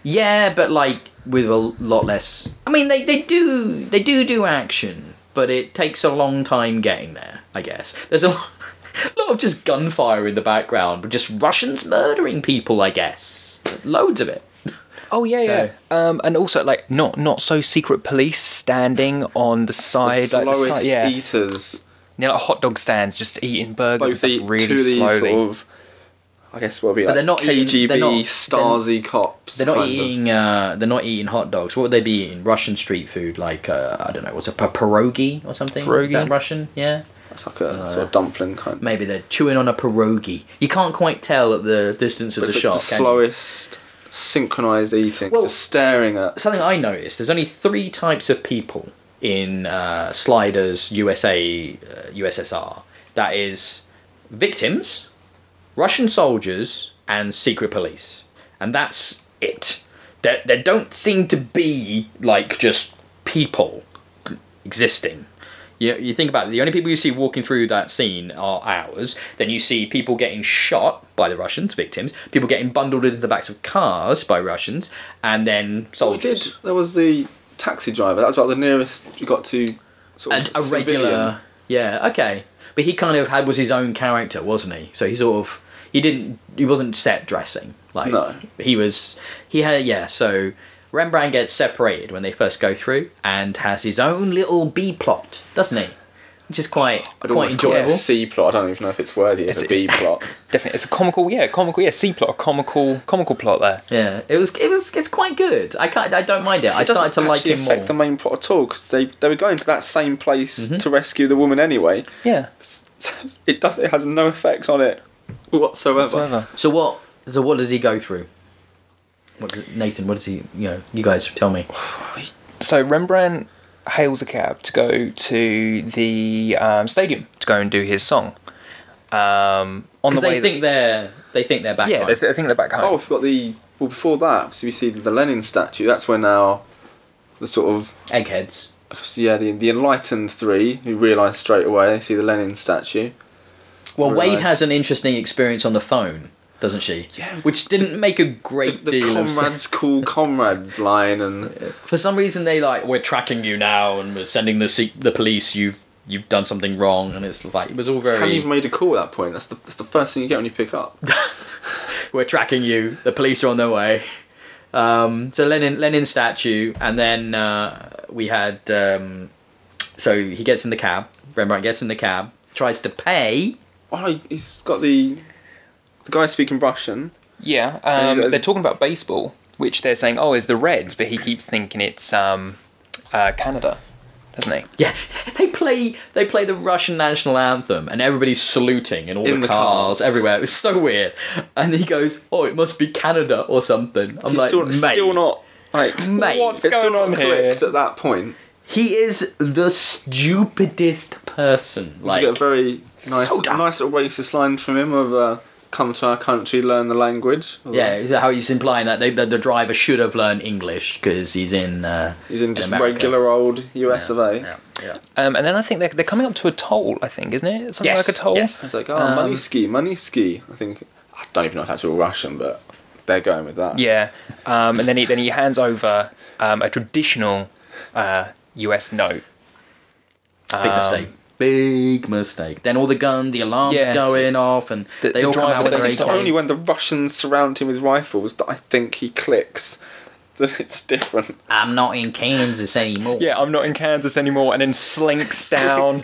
S1: Yeah, but like with a lot less. I mean, they do action, but it takes a long time getting there. I guess there's a lot of just gunfire in the background, but just Russians murdering people. I guess loads of it.
S3: Oh yeah. And also like not so secret police standing on the side,
S2: the
S3: like
S2: slowest
S3: yeah.
S2: eaters.
S3: You know, like hot dog stands, just eating burgers
S2: Both
S3: and
S2: eat
S3: stuff really
S2: two of these
S3: slowly.
S2: sort of, I guess what would be
S1: But
S2: like
S1: they're not eating-
S2: KGB,
S1: they're not-
S2: Stasi cops.
S1: They're not
S2: kind of.
S1: eating. They're not eating hot dogs. What would they be eating? Russian street food, like I don't know. What's a pierogi or something?
S3: Pierogi?
S1: Is that Russian? Yeah.
S2: It's like a sort of dumpling kind.
S1: Maybe they're chewing on a pierogi. You can't quite tell at the distance of
S2: But
S1: the
S2: it's
S1: shot.
S2: like the
S1: can you?
S2: slowest synchronized eating,
S1: Well,
S2: just staring at.
S1: Something I noticed. There's only 3 types of people in Sliders USA, USSR. That is victims, Russian soldiers, and secret police, and that's it. There don't seem to be like just people existing. You think about it, the only people you see walking through that scene are ours. Then you see people getting shot by the Russians, victims, people getting bundled into the backs of cars by Russians, and then soldiers.
S2: There was the taxi driver. That was about the nearest you got to sort of
S1: A regular,
S2: civilian.
S1: yeah, okay. But he kind of was his own character, wasn't he? So he wasn't set dressing. Like
S2: No.
S1: So Rembrandt gets separated when they first go through and has his own little B plot, doesn't he? Which is quite
S2: I'd almost call it
S1: enjoyable.
S2: a C plot. I don't even know if it's worthy of a B plot.
S3: Definitely, it's a comical C plot, a comical plot there.
S1: Yeah, it's quite good. I don't mind it. I started to like him more.
S2: Affect the main plot at all because they were going to that same place to rescue the woman anyway.
S3: Yeah.
S2: It has no effect on it whatsoever.
S1: So what does he go through? Nathan, what does he? You guys tell me.
S3: So Rembrandt hails a cab to go to the stadium to go and do his song. On the
S1: Because
S3: way,
S1: they think they're back.
S3: yeah,
S1: home.
S3: they think they're back home.
S2: Oh, I forgot well, before that, so we see the Lenin statue. That's where now the sort of
S1: Eggheads.
S2: the enlightened 3 who realise straight away they see the Lenin statue.
S1: Well, Wade
S2: Realise-
S1: has an interesting experience on the phone, doesn't she?
S2: Yeah.
S1: Which didn't make a great
S2: The
S1: deal of
S2: comrades
S1: sense.
S2: call comrades line and
S1: For some reason, they we're tracking you now and we're sending the police. You've done something wrong, and it's like it was all very.
S2: hadn't even made a call at that point. That's the first thing you get when you pick up.
S1: We're tracking you. The police are on their way. So Lenin statue, and then we had. So he gets in the cab. Rembrandt gets in the cab, tries to pay.
S2: Oh, he's got the guy speaking Russian.
S3: Yeah,
S2: And
S3: they're talking about baseball, which they're saying, oh, it's the Reds, but he keeps thinking it's Canada, doesn't he?
S1: Yeah, they play the Russian national anthem, and everybody's saluting in all
S2: In
S1: the
S2: the
S1: cars
S2: cars.
S1: everywhere. It was so weird. And he goes, "Oh, it must be Canada or something." I'm
S2: He's
S1: like,
S2: still,
S1: mate,
S2: still not like
S1: Mate,
S3: what's
S2: it's still
S3: going
S2: not
S3: on here?
S2: clicked at that point.
S1: he is the stupidest person.
S2: You
S1: Like,
S2: get a very nice
S1: dumb.
S2: little racist line from him of come to our country, learn the language.
S1: yeah, is that how he's implying that the driver should have learned English because he's in.
S2: He's in just
S1: America.
S2: regular old US of A.
S1: Yeah.
S3: And then I think they're coming up to a toll, I think, isn't it? Something like a toll?
S1: Yes.
S2: It's like, money ski. I think, I don't even know if that's all Russian, but they're going with that.
S3: Yeah. And then he hands over a traditional US note.
S1: Big mistake. Then all the alarms
S3: Yeah.
S1: going off, and
S3: The-
S1: they
S3: the
S1: all come
S3: driver
S1: out with their
S3: doesn't
S2: It's
S3: stop.
S1: AKs.
S2: only when the Russians surround him with rifles that I think he clicks. that it's different.
S1: I'm not in Kansas anymore.
S3: Yeah, I'm not in Kansas anymore, and then slinks down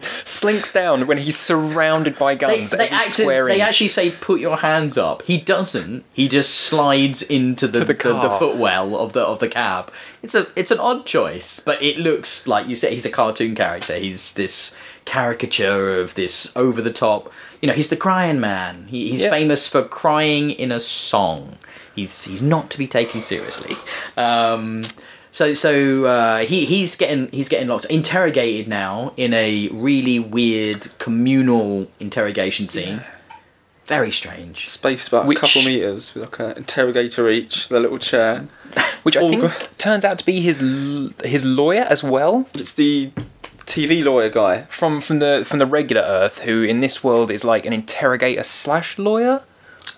S3: when he's surrounded by guns.
S1: They actually say put your hands up. He doesn't. He just slides into the footwell of the cab. It's an odd choice, but it looks like you said he's a cartoon character. He's this caricature of this over the top. He's the crying man. He's famous for crying in a song. He's not to be taken seriously. He's getting locked, interrogated now in a really weird communal interrogation scene. Yeah. Very strange.
S2: Spaced about a couple meters with like an interrogator each, the little chair.
S3: Which I think turns out to be his lawyer as well.
S2: It's the TV lawyer guy
S3: from the regular Earth, who in this world is like an interrogator / lawyer.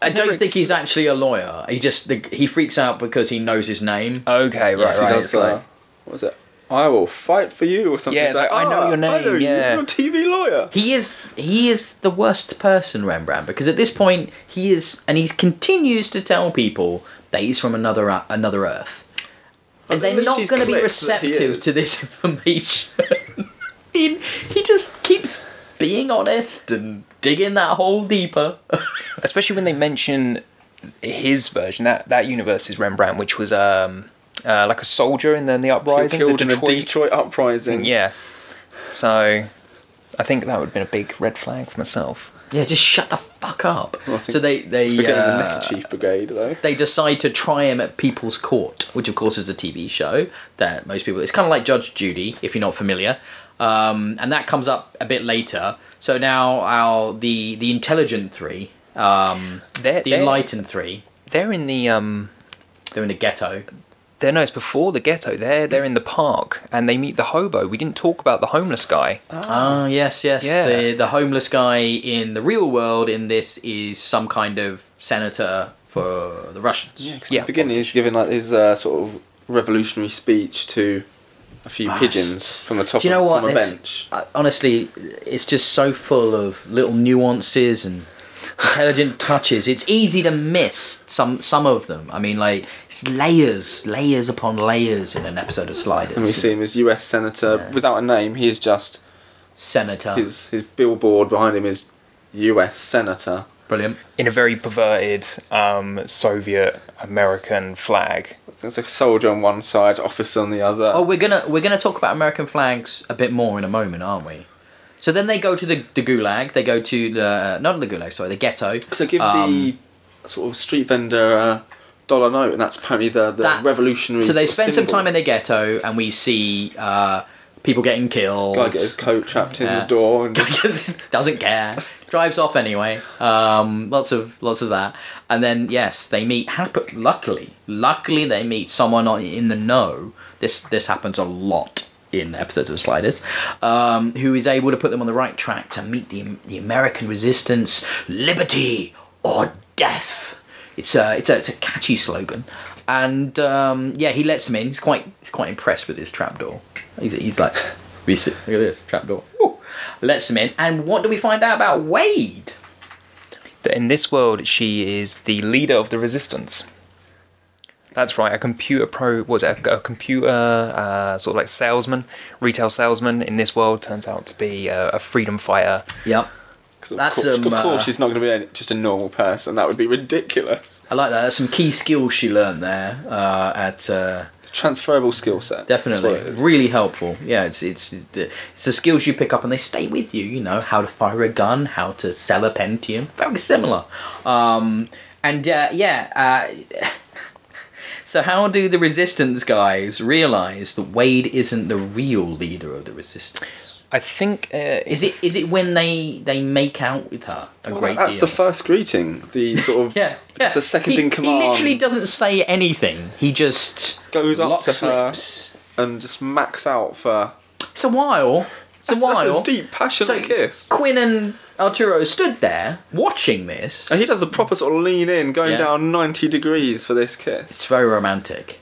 S1: I don't think he's actually a lawyer. He freaks out because he knows his name.
S3: Okay, right.
S2: He does what was it? I will fight for you or something.
S3: Yeah, I know your name.
S2: I know you're a TV lawyer.
S1: He is the worst person, Rembrandt, because at this point he continues to tell people that he's from another Earth, and they're not going to be receptive to this information. He just keeps being honest and digging that hole deeper.
S3: Especially when they mention his version, that universe is Rembrandt, which was like a soldier in the uprising.
S2: Killed in the Detroit uprising.
S3: Yeah. So I think that would have been a big red flag for myself.
S1: Yeah, just shut the fuck up.
S2: Well,
S1: so they
S2: forgetting the Neckerchief Brigade though.
S1: They decide to try him at People's Court, which of course is a TV show that most people. It's kind of like Judge Judy, if you're not familiar. And that comes up a bit later. So now the intelligent three, the enlightened three.
S3: They're in the
S1: ghetto.
S3: It's before the ghetto. They're in the park and they meet the hobo. We didn't talk about the homeless guy.
S1: Ah, yes. Yeah. The homeless guy in the real world in this is some kind of senator for the Russians.
S2: Yeah, at the beginning he's giving like his sort of revolutionary speech to a few pigeons from the top of a bench.
S1: Honestly, it's just so full of little nuances and intelligent touches. It's easy to miss some of them. I mean, like, it's layers upon layers in an episode of Sliders.
S2: And we see him as US Senator without a name. He is just
S1: Senator.
S2: His billboard behind him is US Senator.
S1: Brilliant.
S3: In a very perverted Soviet American flag.
S2: There's a soldier on one side, officer on the other.
S1: Oh, we're gonna talk about American flags a bit more in a moment, aren't we? So then they go to the gulag. They go to the ghetto.
S2: So give the sort of street vendor $1 note, and that's apparently the revolutionary.
S1: So they spend some time in the ghetto, and we see people getting killed.
S2: Guy gets his coat trapped in the door and
S1: doesn't care. Drives off anyway. Lots of that. And then yes, they meet. Luckily they meet someone in the know. This happens a lot in episodes of Sliders, who is able to put them on the right track to meet the American resistance, liberty or death. It's a catchy slogan, and he lets them in. He's quite impressed with this trapdoor. He's like, look at this trapdoor. Lets them in, and what do we find out about Wade?
S3: That in this world, she is the leader of the resistance. That's right, a computer sort of like salesman, retail salesman in this world turns out to be a freedom fighter.
S1: Yep.
S2: Of course she's not going to be just a normal person. That would be ridiculous.
S1: I like that. There's some key skills she learned there it's
S2: transferable skill set.
S1: Definitely. Really helpful. Yeah, it's the skills you pick up and they stay with you. You know, how to fire a gun, how to sell a Pentium. Very similar. So how do the resistance guys realise that Wade isn't the real leader of the resistance?
S3: I think
S1: is it when they make out with her great
S2: that's
S1: deal?
S2: the first greeting. The sort of it's the second in command.
S1: He literally doesn't say anything. He just
S2: goes up to
S1: lips.
S2: her and just max out for.
S1: It's a while. That's
S2: a deep, passionate kiss.
S1: Quinn and Arturo stood there watching this.
S2: And he does the proper sort of lean in, going down 90 degrees for this kiss.
S1: It's very romantic.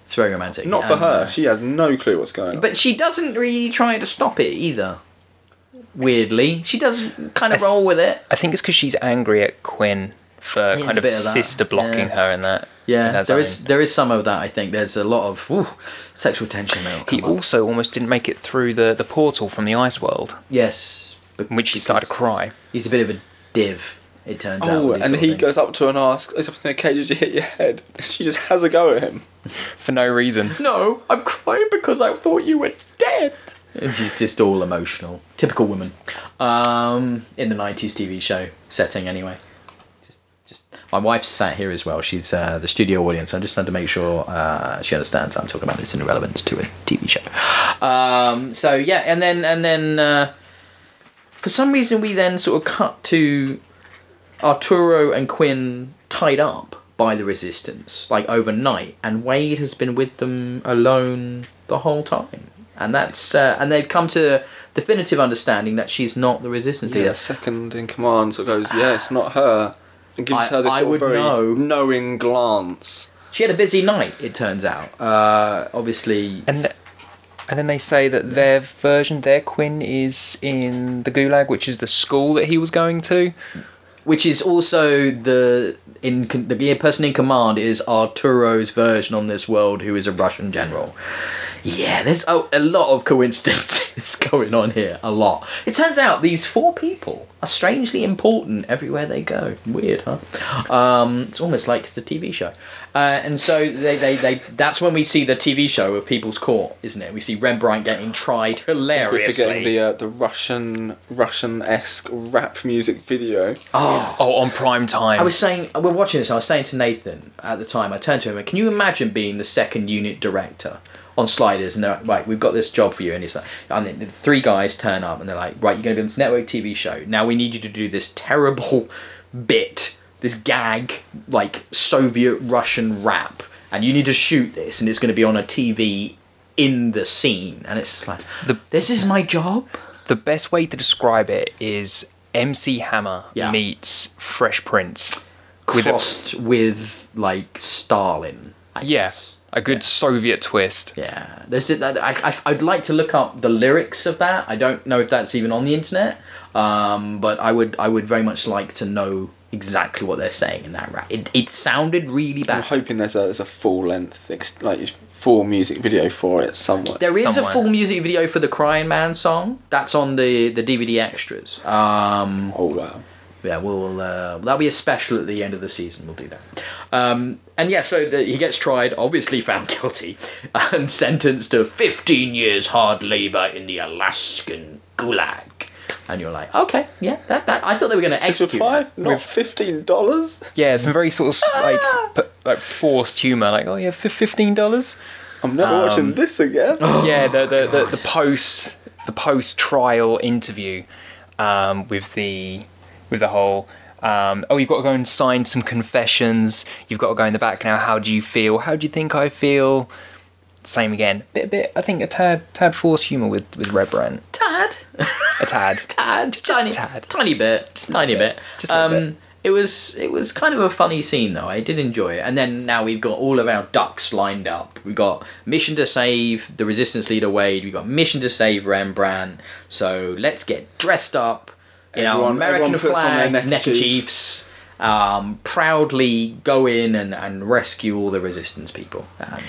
S2: Not for her. She has no clue what's going on.
S1: But she doesn't really try to stop it either. Weirdly, she does kind of roll with it.
S3: I think it's because she's angry at Quinn for kind of sister blocking her and that.
S1: Yeah,
S3: that
S1: there is some of that. I think there's a lot of sexual tension there.
S3: He also almost didn't make it through the portal from the ice world,
S1: Yes,
S3: in which he started to cry.
S1: He's a bit of a div. It turns out.
S2: Oh, and he goes up to her and asks, "Is something okay? Did you hit your head?" She just has a go at him
S3: For no reason.
S1: No, I'm crying because I thought you were dead. And she's just all emotional. Typical woman. In the 90s TV show setting, anyway. Just my wife's sat here as well. She's the studio audience. I just had to make sure she understands I'm talking about this in relevance to a TV show. So yeah, and then for some reason we then sort of cut to Arturo and Quinn tied up by the Resistance, like overnight, and Wade has been with them alone the whole time. And that's and they've come to definitive understanding that she's not the Resistance leader.
S2: Second in command sort of goes, yeah, it's not her, and gives her this sort of very knowing glance.
S1: She had a busy night, it turns out. Obviously,
S3: And then they say that their Quinn is in the Gulag, which is the school that he was going to.
S1: which is also the person in command is Arturo's version on this world, who is a Russian general. Yeah, there's a lot of coincidences going on here. A lot. It turns out these 4 people are strangely important everywhere they go. Weird, huh? It's almost like it's a TV show. And so they that's when we see the TV show of People's Court, isn't it? We see Rembrandt getting tried hilariously.
S2: We're forgetting the Russian-esque rap music video.
S3: Oh, on prime time.
S1: I was saying, we're watching this, I was saying to Nathan at the time, I turned to him, can you imagine being the second unit director on Sliders, and they're like, right, we've got this job for you, and it's like, and the 3 guys turn up and they're like, right, you're going to be on this network TV show, now we need you to do this terrible bit, this gag, like Soviet Russian rap, and you need to shoot this, and it's going to be on a TV in the scene, and it's like, this is my job?
S3: The best way to describe it is MC Hammer meets Fresh Prince.
S1: Crossed with like Stalin, I guess.
S3: A good Soviet twist.
S1: Yeah, I'd like to look up the lyrics of that. I don't know if that's even on the internet, but I would very much like to know exactly what they're saying in that rap. It sounded really bad.
S2: I'm hoping there's a full length, full music video for it somewhere.
S1: There is a full music video for the Crying Man song. That's on the DVD extras.
S2: Oh wow.
S1: Yeah, that'll be a special at the end of the season. We'll do that. And yeah, so he gets tried, obviously found guilty, and sentenced to 15 years hard labour in the Alaskan Gulag. And you're like, okay, yeah, that I thought they were going to execute that.
S2: Not $15?
S3: Yeah, some very sort of like forced humour, like, oh yeah, $15.
S2: I'm never watching this again.
S3: Yeah, the post trial interview with the whole you've got to go and sign some confessions, you've got to go in the back now, how do you feel, how do you think I feel? Same again, bit I think a tad forced humour with Rembrandt. A tad
S1: just tiny bit. Just a bit. It was kind of a funny scene though. I did enjoy it. And then now we've got all of our ducks lined up. We've got mission to save the Resistance leader Wade, we've got mission to save Rembrandt, so let's get dressed up in our American flag neckerchiefs, proudly go in and rescue all the Resistance people. And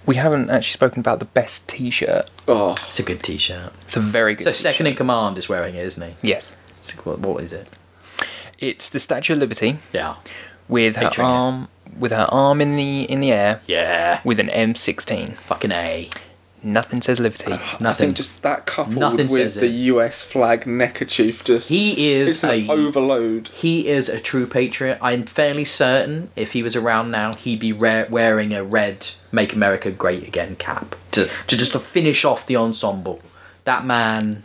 S3: we haven't actually spoken about the best t-shirt.
S2: Oh,
S1: it's a good t-shirt.
S3: It's a very good
S1: So
S3: t-shirt.
S1: second in command is wearing it, isn't he?
S3: Yes.
S1: What is it?
S3: It's the Statue of Liberty.
S1: Yeah.
S3: With her arm in the air.
S1: Yeah.
S3: With an M16.
S1: Fucking A.
S3: Nothing says liberty.
S1: Nothing.
S2: I think just that coupled with the US flag neckerchief, it's an overload.
S1: He is a true patriot. I'm fairly certain if he was around now, he'd be wearing a red "Make America Great Again" cap to finish off the ensemble. That man,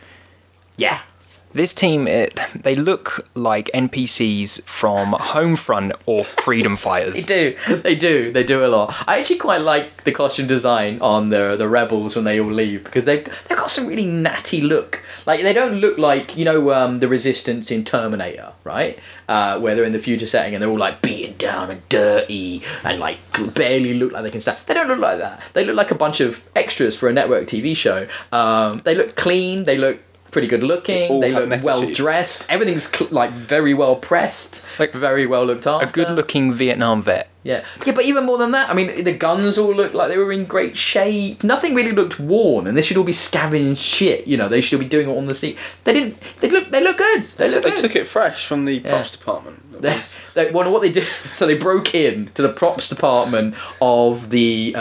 S1: yeah.
S3: This team, they look like NPCs from Homefront or Freedom Fighters.
S1: They do a lot. I actually quite like the costume design on the rebels when they all leave, because they've got some really natty look. Like, they don't look like, the Resistance in Terminator, right? Where they're in the future setting and they're all like beaten down and dirty and like barely look like they can stand. They don't look like that. They look like a bunch of extras for a network TV show. They look clean. They look pretty good looking. They look well dressed. Everything's like very well pressed, like very well looked after.
S3: A good looking Vietnam vet.
S1: Yeah, but even more than that, I mean, the guns all looked like they were in great shape. Nothing really looked worn, and they should all be scavenging shit. You know, they should be doing it on the seat. They didn't. They look good. They
S2: took it fresh from the props department.
S1: What they did, so they broke in to the props department of the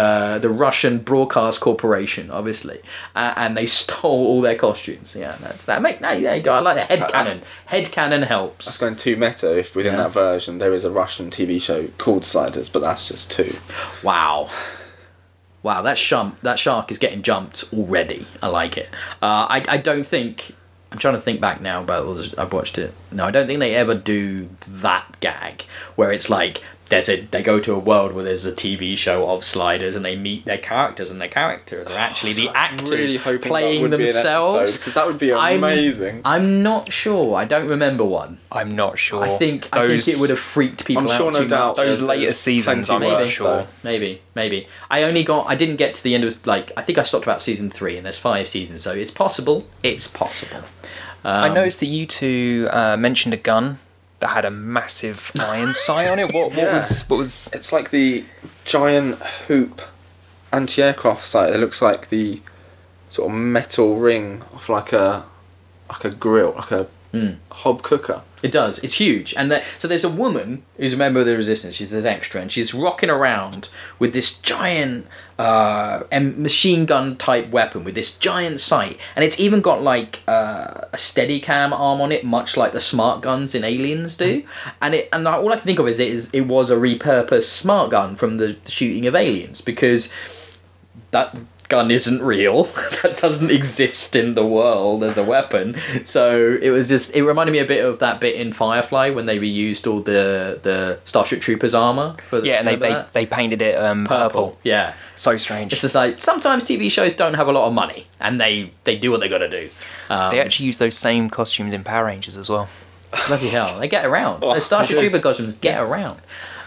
S1: Russian Broadcast Corporation, obviously, and they stole all their costumes. Yeah, that's that. There you go. I like the head cannon. Head cannon helps.
S2: That's going too meta. If within that version there is a Russian TV show called Sliders, but that's just two.
S1: Wow, that shark is getting jumped already. I like it. I don't think. I'm trying to think back now about all this. I've watched it. No, I don't think they ever do that gag where it's like they go to a world where there's a TV show of sliders and they meet their characters, and their characters are actually the actors
S2: really
S1: playing themselves.
S2: Because that would be amazing.
S1: I'm not sure. I don't remember one.
S3: I'm not sure.
S1: I think it would have freaked people out.
S2: I'm sure, no doubt.
S3: Those later seasons, I'm not sure.
S1: Maybe. I didn't get to the end of, like, I think I stopped about season 3, and there's 5 seasons, so it's possible.
S3: I noticed that you two mentioned a gun that had a massive iron sight on it. What was?
S2: It's like the giant hoop anti-aircraft sight. It looks like the sort of metal ring of like a grill, like a hob cooker.
S1: It does. It's huge. And so there's a woman who's a member of the Resistance. She's an extra, and she's rocking around with this giant machine gun type weapon with this giant sight, and it's even got like a Steadicam arm on it, much like the smart guns in Aliens do. And all I can think of is it was a repurposed smart gun from the shooting of Aliens, because that gun isn't real. That doesn't exist in the world as a weapon. So it reminded me a bit of that bit in Firefly when they reused all the Starship Troopers armor.
S3: And they painted it purple.
S1: Yeah.
S3: So strange.
S1: It's just like, sometimes TV shows don't have a lot of money, and they do what they got to do.
S3: They actually use those same costumes in Power Rangers as well.
S1: Bloody hell, they get around. Those Starship Trooper costumes get around.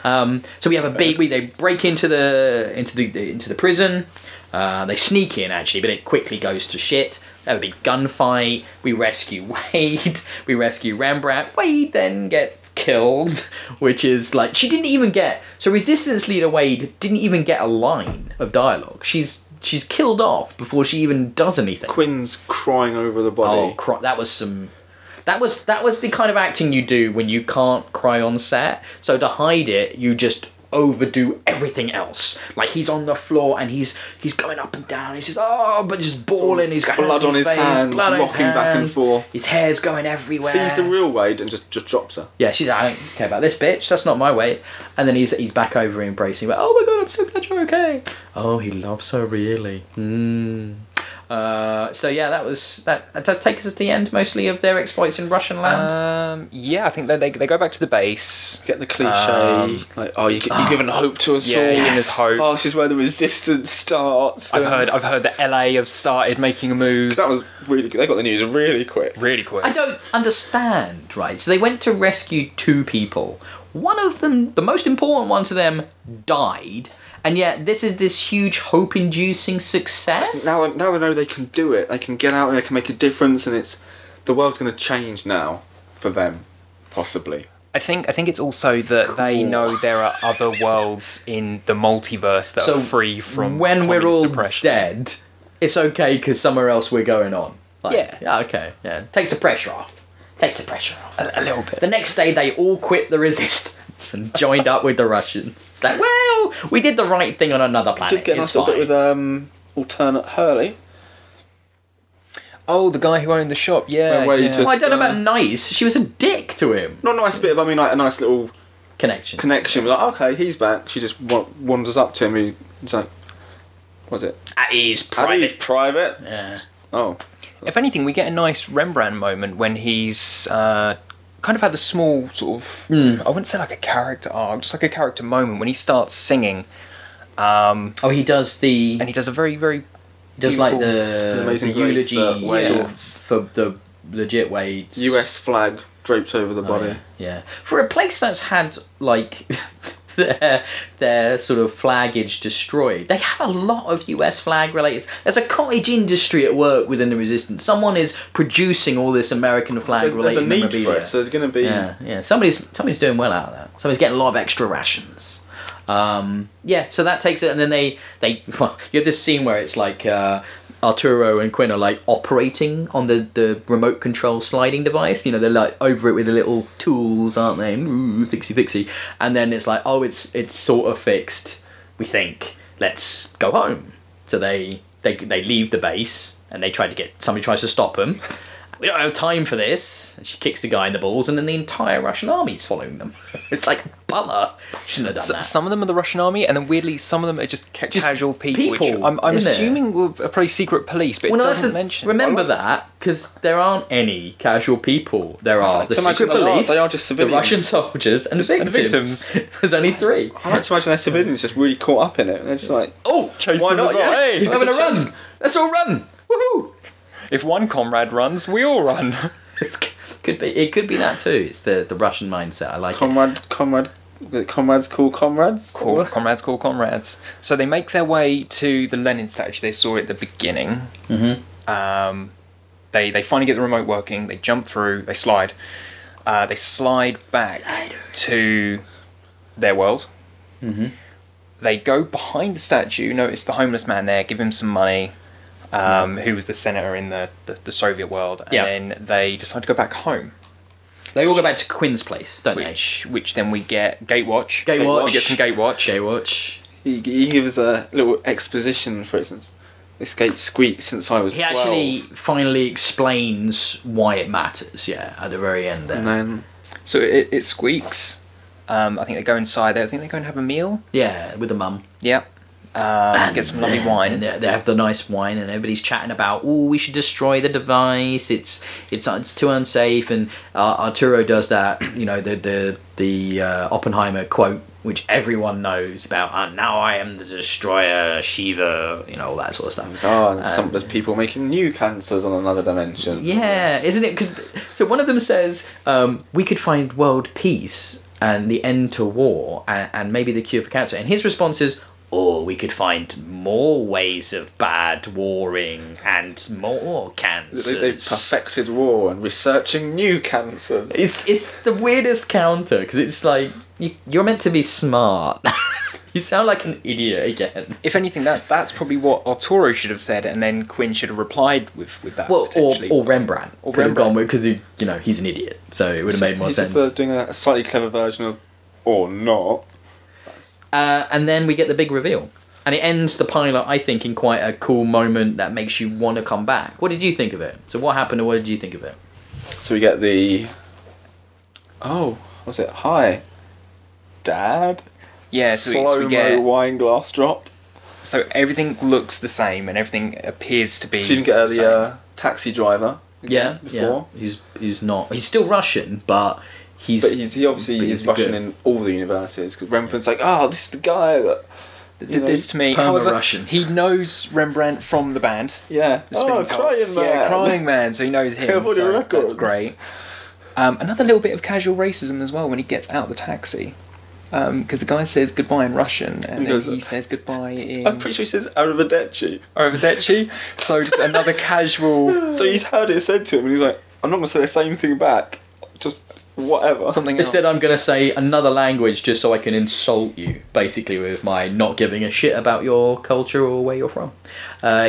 S1: So we have they break into the prison. They sneak in, actually, but it quickly goes to shit. They have a big gunfight. We rescue Wade. We rescue Rembrandt. Wade then gets killed, which is like, she didn't even get... So Resistance leader Wade didn't even get a line of dialogue. She's killed off before she even does anything.
S2: Quinn's crying over the body.
S1: Oh, that was the kind of acting you do when you can't cry on set. So to hide it, you just overdo everything else. Like, he's on the floor and he's going up and down. He's just but just bawling. He's got
S2: blood on his hands, rocking back and forth.
S1: His hair's going everywhere.
S2: Sees the real Wade and just drops her.
S1: Yeah, she's like, I don't care about this bitch. That's not my Wade. And then he's back over embracing. Like, oh my god, I'm so glad you're okay. Oh, he loves her really. So yeah, that takes us to the end mostly of their exploits in Russian land.
S3: Yeah, I think they go back to the base.
S2: Get the cliche, like, you're giving hope to us all.
S3: Yeah, there's hope.
S2: Oh, this is where the Resistance starts.
S3: I've heard that LA have started making a move.
S2: That was really good. They got the news really quick.
S3: Really quick.
S1: I don't understand, right? So they went to rescue 2 people. One of them, the most important one to them, died. And yet, this is this huge hope-inducing success.
S2: Now they know they can do it. They can get out and they can make a difference, and the world's going to change now for them, possibly.
S3: I think it's also that they know there are other worlds in the multiverse that are free from
S1: when we're all
S3: depression.
S1: dead, it's okay because somewhere else we're going on. Like,
S3: yeah.
S1: Okay. Yeah. Takes the pressure off.
S3: A little bit.
S1: The next day, they all quit the Resistance and joined up with the Russians. It's like, well, we did the right thing on another planet.
S2: Did get a nice little bit with alternate Hurley.
S3: Oh, the guy who owned the shop. Yeah.
S2: Well,
S1: I don't know about nice. She was a dick to him.
S2: Not nice bit, but I mean, like a nice little
S1: connection.
S2: Like, okay, he's back. She just wanders up to him. He's like, what's it?
S1: At ease private.
S2: Yeah. Oh.
S3: If anything, we get a nice Rembrandt moment when he's kind of had the small sort of, I wouldn't say like a character arc, just like a character moment when he starts singing.
S1: He does
S3: and he does a very, very...
S1: He does like the eulogy for the legit Wade's...
S2: US flag draped over the body.
S1: Yeah. For a place that's had, like... their sort of flaggage destroyed. They have a lot of US flag related. There's a cottage industry at work within the Resistance. Someone is producing all this American flag related memorabilia.
S2: There's a need for it, so there's going to be...
S1: Yeah. Somebody's doing well out of that. Somebody's getting a lot of extra rations. Yeah, so that takes it, and then they well, you have this scene where it's like Arturo and Quinn are like operating on the remote control sliding device. You know, they're like over it with the little tools, aren't they? Ooh, fixie. And then it's like, oh, it's sort of fixed. We think, let's go home. So they leave the base and somebody tries to stop them. We don't have time for this. And she kicks the guy in the balls, and then the entire Russian army's following them. It's like, bummer. Shouldn't have done that.
S3: Some of them are the Russian army, and then weirdly, some of them are just casual people. Which I'm
S1: isn't
S3: assuming are probably secret police, but it doesn't mention.
S1: Remember that, because there aren't any casual people. There are the secret police,
S2: they are just civilians.
S1: the Russian soldiers, and the victims. There's only 3.
S2: I like to imagine they're civilians just really caught up in it. And they're just like,
S1: oh,
S3: chase
S2: why
S3: them as
S2: not?
S3: well.
S2: Yeah.
S3: Hey,
S1: we're having a run. Let's all run. Woohoo!
S3: If one comrade runs, we all run.
S1: It could be that too. It's the Russian mindset. I like
S2: comrades call comrades.
S3: Comrades call comrades. So they make their way to the Lenin statue they saw at the beginning.
S1: Mm-hmm.
S3: They finally get the remote working. They jump through. They slide. They slide back to their world.
S1: Mm-hmm.
S3: They go behind the statue. Notice the homeless man there. Give him some money. Who was the senator in the Soviet world, and then they decide to go back home.
S1: They all go back to Quinn's place, don't they?
S3: Which then we get Gatewatch.
S1: Gatewatch.
S3: We get some Gatewatch.
S1: Gatewatch.
S2: He gives a little exposition, for instance. This gate squeaked since I was 12.
S1: He actually finally explains why it matters, at the very end there.
S2: And then...
S3: So it squeaks. I think they go inside there. I think they go and have a meal.
S1: Yeah, with the mum.
S3: Yep. Get some lovely wine.
S1: And they have the nice wine, and everybody's chatting about, oh, we should destroy the device. It's too unsafe. And Arturo does that. You know, the Oppenheimer quote, which everyone knows about. Now I am the destroyer, Shiva. You know, all that sort of stuff.
S2: And there's people making new cancers on another dimension.
S1: Yeah, isn't it? So one of them says, we could find world peace and the end to war, and maybe the cure for cancer. And his response is, or we could find more ways of bad warring and more cancers.
S2: They've perfected war and researching new cancers.
S1: It's the weirdest counter, because it's like, you're meant to be smart. You sound like an idiot again.
S3: If anything, that's probably what Arturo should have said, and then Quinn should have replied with that.
S1: Well,
S3: potentially.
S1: or Rembrandt. Or could have gone with, because he's an idiot, so it would have made more sense.
S2: He's just doing a slightly clever version of, or not.
S1: And then we get the big reveal. And it ends the pilot, I think, in quite a cool moment that makes you want to come back. What did you think of it? So what happened, and what did you think of it?
S2: So we get the... Oh, what's it? Hi, Dad?
S3: Yeah, so
S2: Slow-mo
S3: we get...
S2: wine glass drop.
S3: So everything looks the same, and everything appears to be
S2: So you didn't get the taxi driver before?
S1: Yeah. He's not... He's still Russian, but...
S2: He obviously is Russian in all the universes, because Rembrandt's like, this is the guy that
S3: did this to me. However, he knows Rembrandt from the band.
S2: Yeah.
S3: The
S2: Crying Man.
S3: Yeah, Crying Man, so he knows him. So that's great. Another little bit of casual racism as well when he gets out of the taxi. Because the guy says goodbye in Russian, and then he says goodbye in...
S2: I'm pretty sure he says Arrivederci.
S3: Arrivederci? So just another casual...
S2: So he's heard it said to him, and he's like, I'm not going to say the same thing back. Just... whatever.
S3: Something else.
S1: Instead, I'm going to say another language just so I can insult you, basically, with my not giving a shit about your culture or where you're from.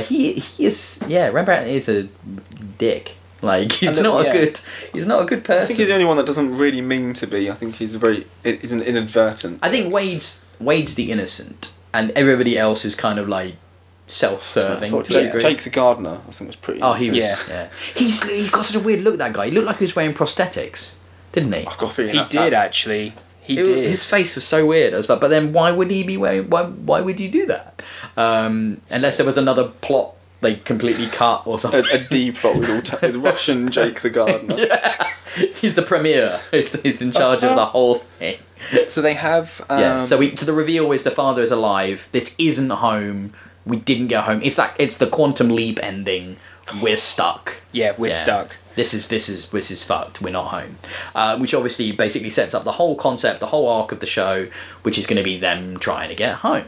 S1: He is, Rembrandt is a dick. Like, he's not a good person.
S2: I think he's the only one that doesn't really mean to be. I think he's an inadvertent.
S1: I think Wade's the innocent, and everybody else is kind of like self-serving.
S2: Jake the gardener, I think, was pretty.
S1: Oh, he was. Yeah. He's got such a weird look. That guy. He looked like he was wearing prosthetics, didn't he?
S2: I've got a feeling
S3: he did actually. He did.
S1: His face was so weird. I was like, but then why would he be wearing? Why would you do that? Unless there was another plot. They completely cut or something.
S2: A D plot with Russian Jake the gardener.
S1: Yeah. He's the premier. He's in charge of the whole thing.
S3: So they have.
S1: So the reveal is the father is alive. This isn't home. We didn't get home. It's the quantum leap ending. We're stuck.
S3: Yeah, we're stuck.
S1: This is fucked. We're not home. Which obviously basically sets up the whole concept, the whole arc of the show, which is going to be them trying to get home.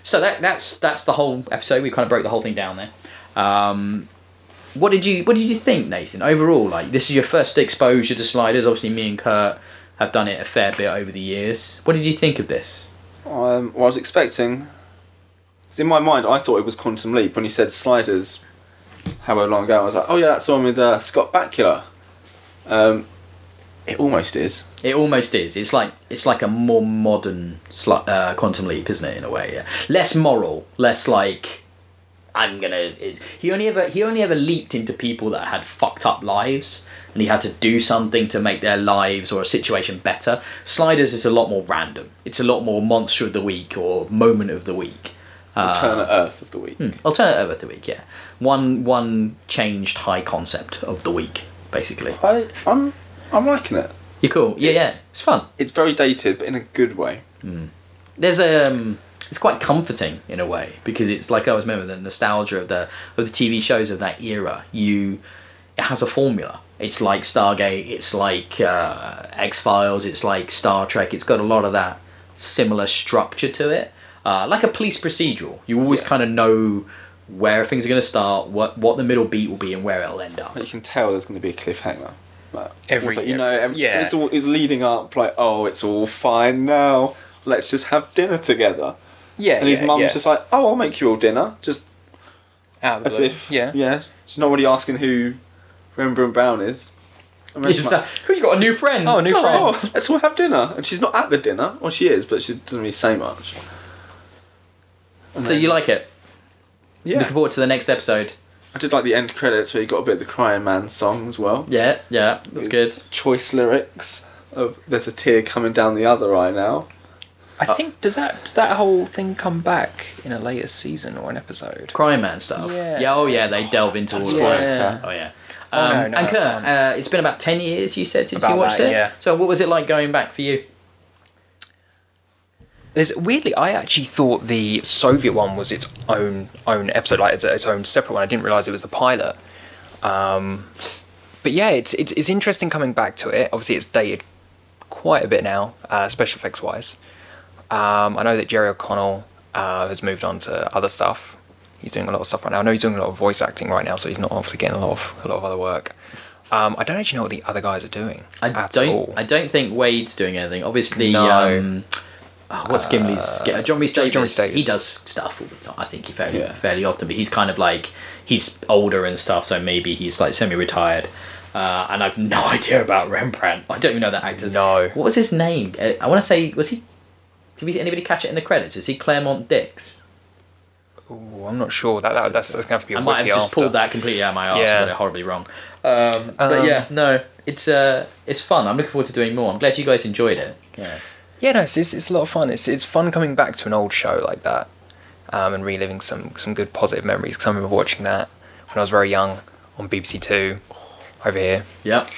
S1: So that's the whole episode. We kind of broke the whole thing down there. What did you think, Nathan? Overall, like, this is your first exposure to sliders. Obviously, me and Kurt have done it a fair bit over the years. What did you think of this?
S2: What I was expecting. 'Cause in my mind, I thought it was Quantum Leap when he said Sliders. However long ago, I was like, oh yeah, that's the one with Scott Bakula. It almost is.
S1: It almost is. It's like a more modern Quantum Leap, isn't it? In a way, yeah. Less moral, less like he only ever leaped into people that had fucked up lives, and he had to do something to make their lives or a situation better. Sliders is a lot more random. It's a lot more monster of the week or moment of the week.
S2: Alternate Earth of the week.
S1: Alternate Earth of the week, yeah. One changed high concept of the week, basically.
S2: I'm liking it.
S1: You're cool. Yeah, it's fun.
S2: It's very dated, but in a good way.
S1: There's it's quite comforting in a way, because it's like I always remember the nostalgia of the TV shows of that era. It has a formula. It's like Stargate. It's like X-Files. It's like Star Trek. It's got a lot of that similar structure to it. Like a police procedural. You always kind of know where things are going to start, what the middle beat will be, and where it'll end up.
S2: You can tell there's going to be a cliffhanger.
S3: Yeah.
S2: It's leading up like, oh, it's all fine now. Let's just have dinner together.
S3: Yeah.
S2: And his mum's just like, oh, I'll make you all dinner. Just
S3: out of the
S2: as
S3: blue.
S2: if, she's not really asking who Rembrandt Brown is.
S1: You got a new friend.
S3: Oh, a new friend.
S2: Oh, let's all have dinner. And she's not at the dinner. Well, she is, but she doesn't really say much.
S1: So you like it?
S2: Yeah.
S1: Looking forward to the next episode.
S2: I did like the end credits where you got a bit of the Crying Man song as well.
S1: Yeah, that's good.
S2: Choice lyrics of "There's a tear coming down the other eye now."
S3: I think does that whole thing come back in a later season or an episode?
S1: Crying Man stuff.
S3: Yeah.
S1: They delve into all of
S2: spoil it,
S1: that.
S2: Kerr.
S1: Oh yeah.
S3: No,
S1: and Kerr, it's been about 10 years, you said, since you
S3: About
S1: watched
S3: that,
S1: it.
S3: yeah.
S1: So what was it like going back for you?
S3: Weirdly, I actually thought the Soviet one was its own episode, like its own separate one. I didn't realise it was the pilot. But yeah, it's interesting coming back to it. Obviously, it's dated quite a bit now, special effects wise. I know that Jerry O'Connell has moved on to other stuff. He's doing a lot of stuff right now. I know he's doing a lot of voice acting right now, so he's not obviously getting a lot of other work. I don't actually know what the other guys are doing at all.
S1: I don't think Wade's doing anything. Obviously,
S3: No.
S1: what's Gimli's? John Rhys Davies.
S3: Davies.
S1: He does stuff all the time. I think fairly often, but he's kind of like he's older and stuff, so maybe he's like semi-retired. And I've no idea about Rembrandt. I don't even know that actor.
S3: No.
S1: What was his name? I want to say, was he? Did anybody catch it in the credits? Is he Claremont Dix?
S3: Ooh, I'm not sure. That's going to have to be a
S1: I might have
S3: wiki
S1: just
S3: after.
S1: pulled that completely out of my arse.
S3: Yeah.
S1: Got it horribly wrong. But yeah, no, it's fun. I'm looking forward to doing more. I'm glad you guys enjoyed it. Yeah.
S3: Yeah, no, it's a lot of fun. It's fun coming back to an old show like that, and reliving some good positive memories. Because I remember watching that when I was very young on BBC Two over here.
S1: Yep.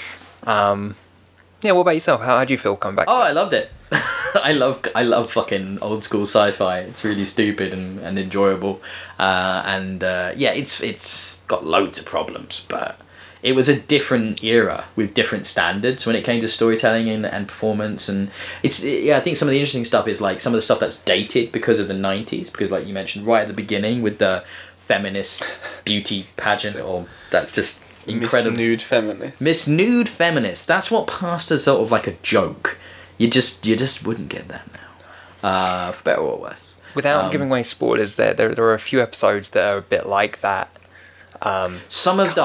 S3: Yeah, what about yourself? How do you feel coming back?
S1: Oh, I loved it. I love fucking old school sci-fi. It's really stupid and enjoyable. Yeah, it's got loads of problems, but it was a different era with different standards when it came to storytelling and performance. And I think some of the interesting stuff is like some of the stuff that's dated because of the 90s, because like you mentioned right at the beginning with the feminist beauty pageant, or that's just incredible. Miss Nude Feminist. That's what passed as sort of like a joke. You just wouldn't get that now, for better or worse.
S3: Without giving away spoilers, there are a few episodes that are a bit like that.
S1: Some of the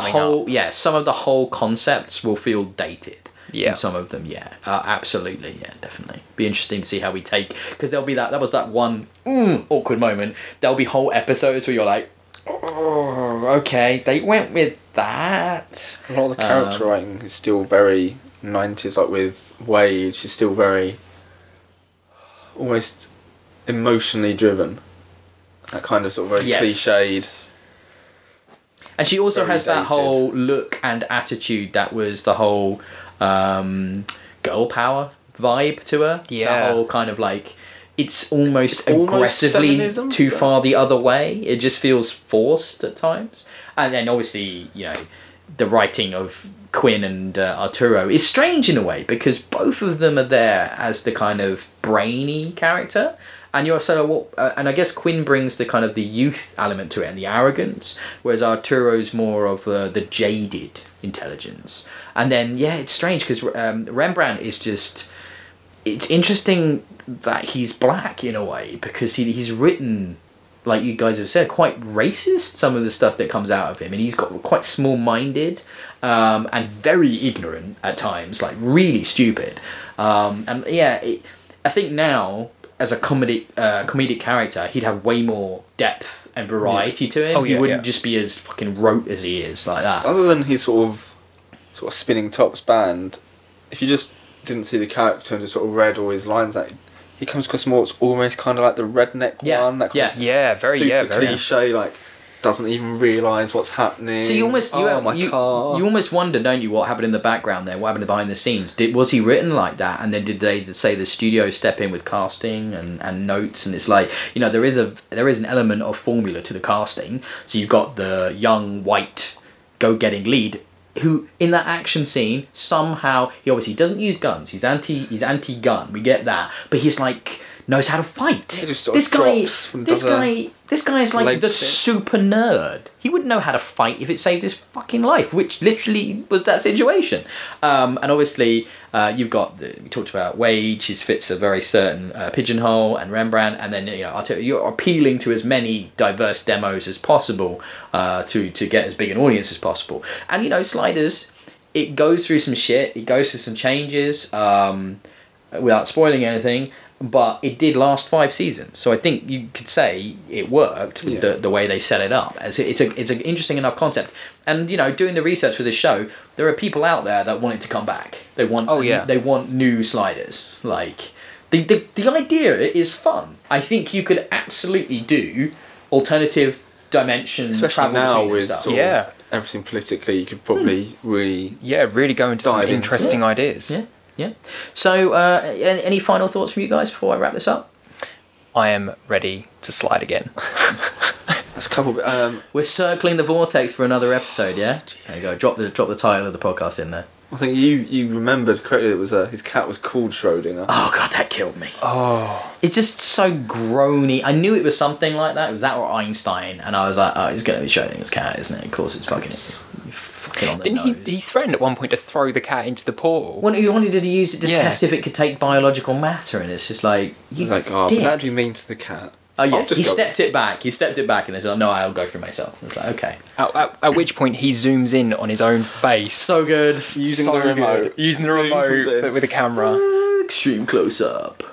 S1: whole concepts will feel dated.
S3: Yeah.
S1: And some of them, absolutely, definitely. Be interesting to see how we take, because there'll be that was that one awkward moment. There'll be whole episodes where you're like, oh, okay, they went with that.
S2: A lot of the character writing is still very 90s, like with Wade. She's still very almost emotionally driven. That kind of sort of very cliched.
S1: And she also
S2: Very
S1: has that
S2: dated.
S1: whole look and attitude that was the whole girl power vibe to her.
S3: Yeah.
S1: That whole kind of like, it's almost
S2: almost
S1: aggressively
S2: feminism,
S1: too
S2: but-
S1: far the other way. It just feels forced at times. And then obviously, the writing of Quinn and Arturo is strange in a way, because both of them are there as the kind of brainy character. And you're sort of, and I guess Quinn brings the kind of the youth element to it and the arrogance, whereas Arturo's more of the jaded intelligence. And then it's strange because Rembrandt is just it's interesting that he's black in a way, because he's written, like you guys have said, quite racist, some of the stuff that comes out of him, and he's got quite small-minded and very ignorant at times, like really stupid. And yeah, I think now as a comedic character, he'd have way more depth and variety to him. He wouldn't just be as fucking rote as he is, like that.
S2: Other than his sort of spinning tops band, if you just didn't see the character and just sort of read all his lines, that he comes across more as almost kind of like the redneck one. That kind of
S3: very
S2: cliche, like doesn't even realise what's happening.
S1: So you almost wonder, don't you, what happened in the background there? What happened behind the scenes? Was he written like that? And then did they say the studio step in with casting and notes? And it's like, you know, there is an element of formula to the casting. So you've got the young white go-getting lead, who in that action scene somehow he obviously doesn't use guns. He's anti-gun. We get that, but he's like knows how to fight.
S2: He just sort of drops and does
S1: this guy is like the super nerd. He wouldn't know how to fight if it saved his fucking life, which literally was that situation. And obviously, you've got we talked about Wage. He fits a very certain pigeonhole, and Rembrandt, and then you're appealing to as many diverse demos as possible to get as big an audience as possible. And Sliders, it goes through some shit. It goes through some changes without spoiling anything. But it did last 5 seasons, so I think you could say it worked with the way they set it up. It's an interesting enough concept, and doing the research for this show, there are people out there that want it to come back. They want they want new Sliders. Like the idea is fun. I think you could absolutely do alternative dimension,
S2: especially now with
S1: stuff.
S2: Sort of everything politically. You could probably really
S3: go into some interesting ideas.
S1: Yeah. So, any final thoughts from you guys before I wrap this up?
S3: I am ready to slide again.
S2: That's a couple.
S1: We're circling the vortex for another episode. Yeah. There you go. Drop the title of the podcast in there.
S2: I think you remembered correctly. It was his cat was called Schrodinger.
S1: Oh god, that killed me.
S3: Oh,
S1: it's just so groany. I knew it was something like that. It was that or Einstein, and I was like, oh, it's going to be Schrodinger's cat, isn't it? Of course, it's fucking.
S3: Didn't he threaten at one point to throw the cat into the portal?
S1: Well, he wanted to use it to test if it could take biological matter, and it's just like
S2: but that'd be mean to the cat.
S1: Oh yeah, he stepped it back, and they said, "No, I'll go for myself." It's like, okay.
S3: At which point he zooms in on his own face.
S1: So good.
S3: Using the remote with a camera.
S1: Extreme close up.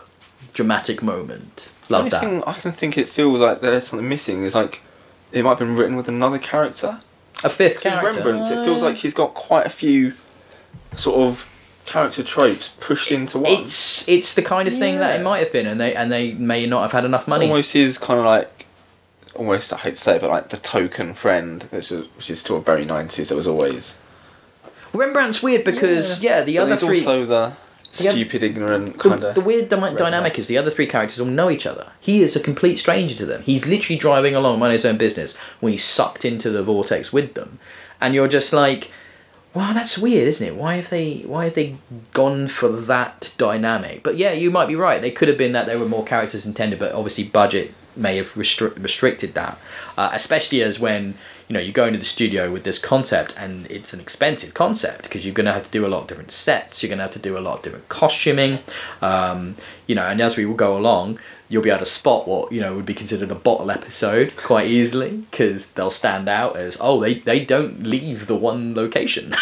S1: Dramatic moment. Love that.
S2: I can think it feels like there's something missing. Is like it might have been written with another character.
S1: A fifth character.
S2: Remembrance. It feels like he's got quite a few sort of character tropes pushed into one.
S1: It's the kind of thing that it might have been, and they may not have had enough money.
S2: It's almost his kind of like, almost, I hate to say it, but like the token friend, which is still very 90s. That was always.
S1: Rembrandt's weird because the other three.
S2: Also the stupid, ignorant kind of.
S1: The weird dynamic is the other three characters all know each other. He is a complete stranger to them. He's literally driving along, minding his own business, when he's sucked into the vortex with them, and you're just like, wow, that's weird, isn't it? Why have they gone for that dynamic? But yeah, you might be right. They could have been that there were more characters intended, but obviously budget may have restricted that, especially as when you go into the studio with this concept, and it's an expensive concept because you're going to have to do a lot of different sets, you're going to have to do a lot of different costuming, and as we will go along, you'll be able to spot what would be considered a bottle episode quite easily, because they'll stand out as they don't leave the one location.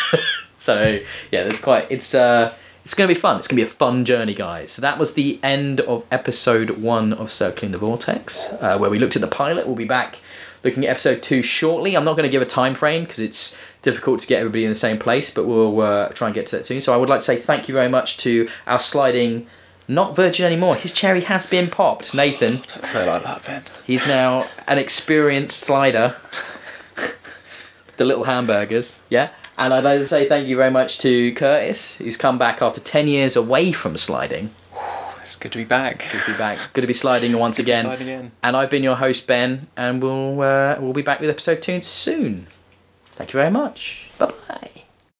S1: So yeah, it's going to be fun. It's going to be a fun journey, guys. So that was the end of episode 1 of Circling the Vortex, where we looked at the pilot. We'll be back looking at episode 2 shortly. I'm not going to give a time frame because it's difficult to get everybody in the same place, but we'll try and get to that soon. So I would like to say thank you very much to our sliding, not virgin anymore, his cherry has been popped, Nathan.
S2: Don't say it like that, Ben.
S1: He's now an experienced slider. The little hamburgers, yeah? And I'd like to say thank you very much to Curtis, who's come back after 10 years away from sliding.
S3: It's good to be back.
S1: Good to be back. Good to be sliding once again. And I've been your host, Ben, and we'll be back with episode 2 soon. Thank you very much. Bye-bye.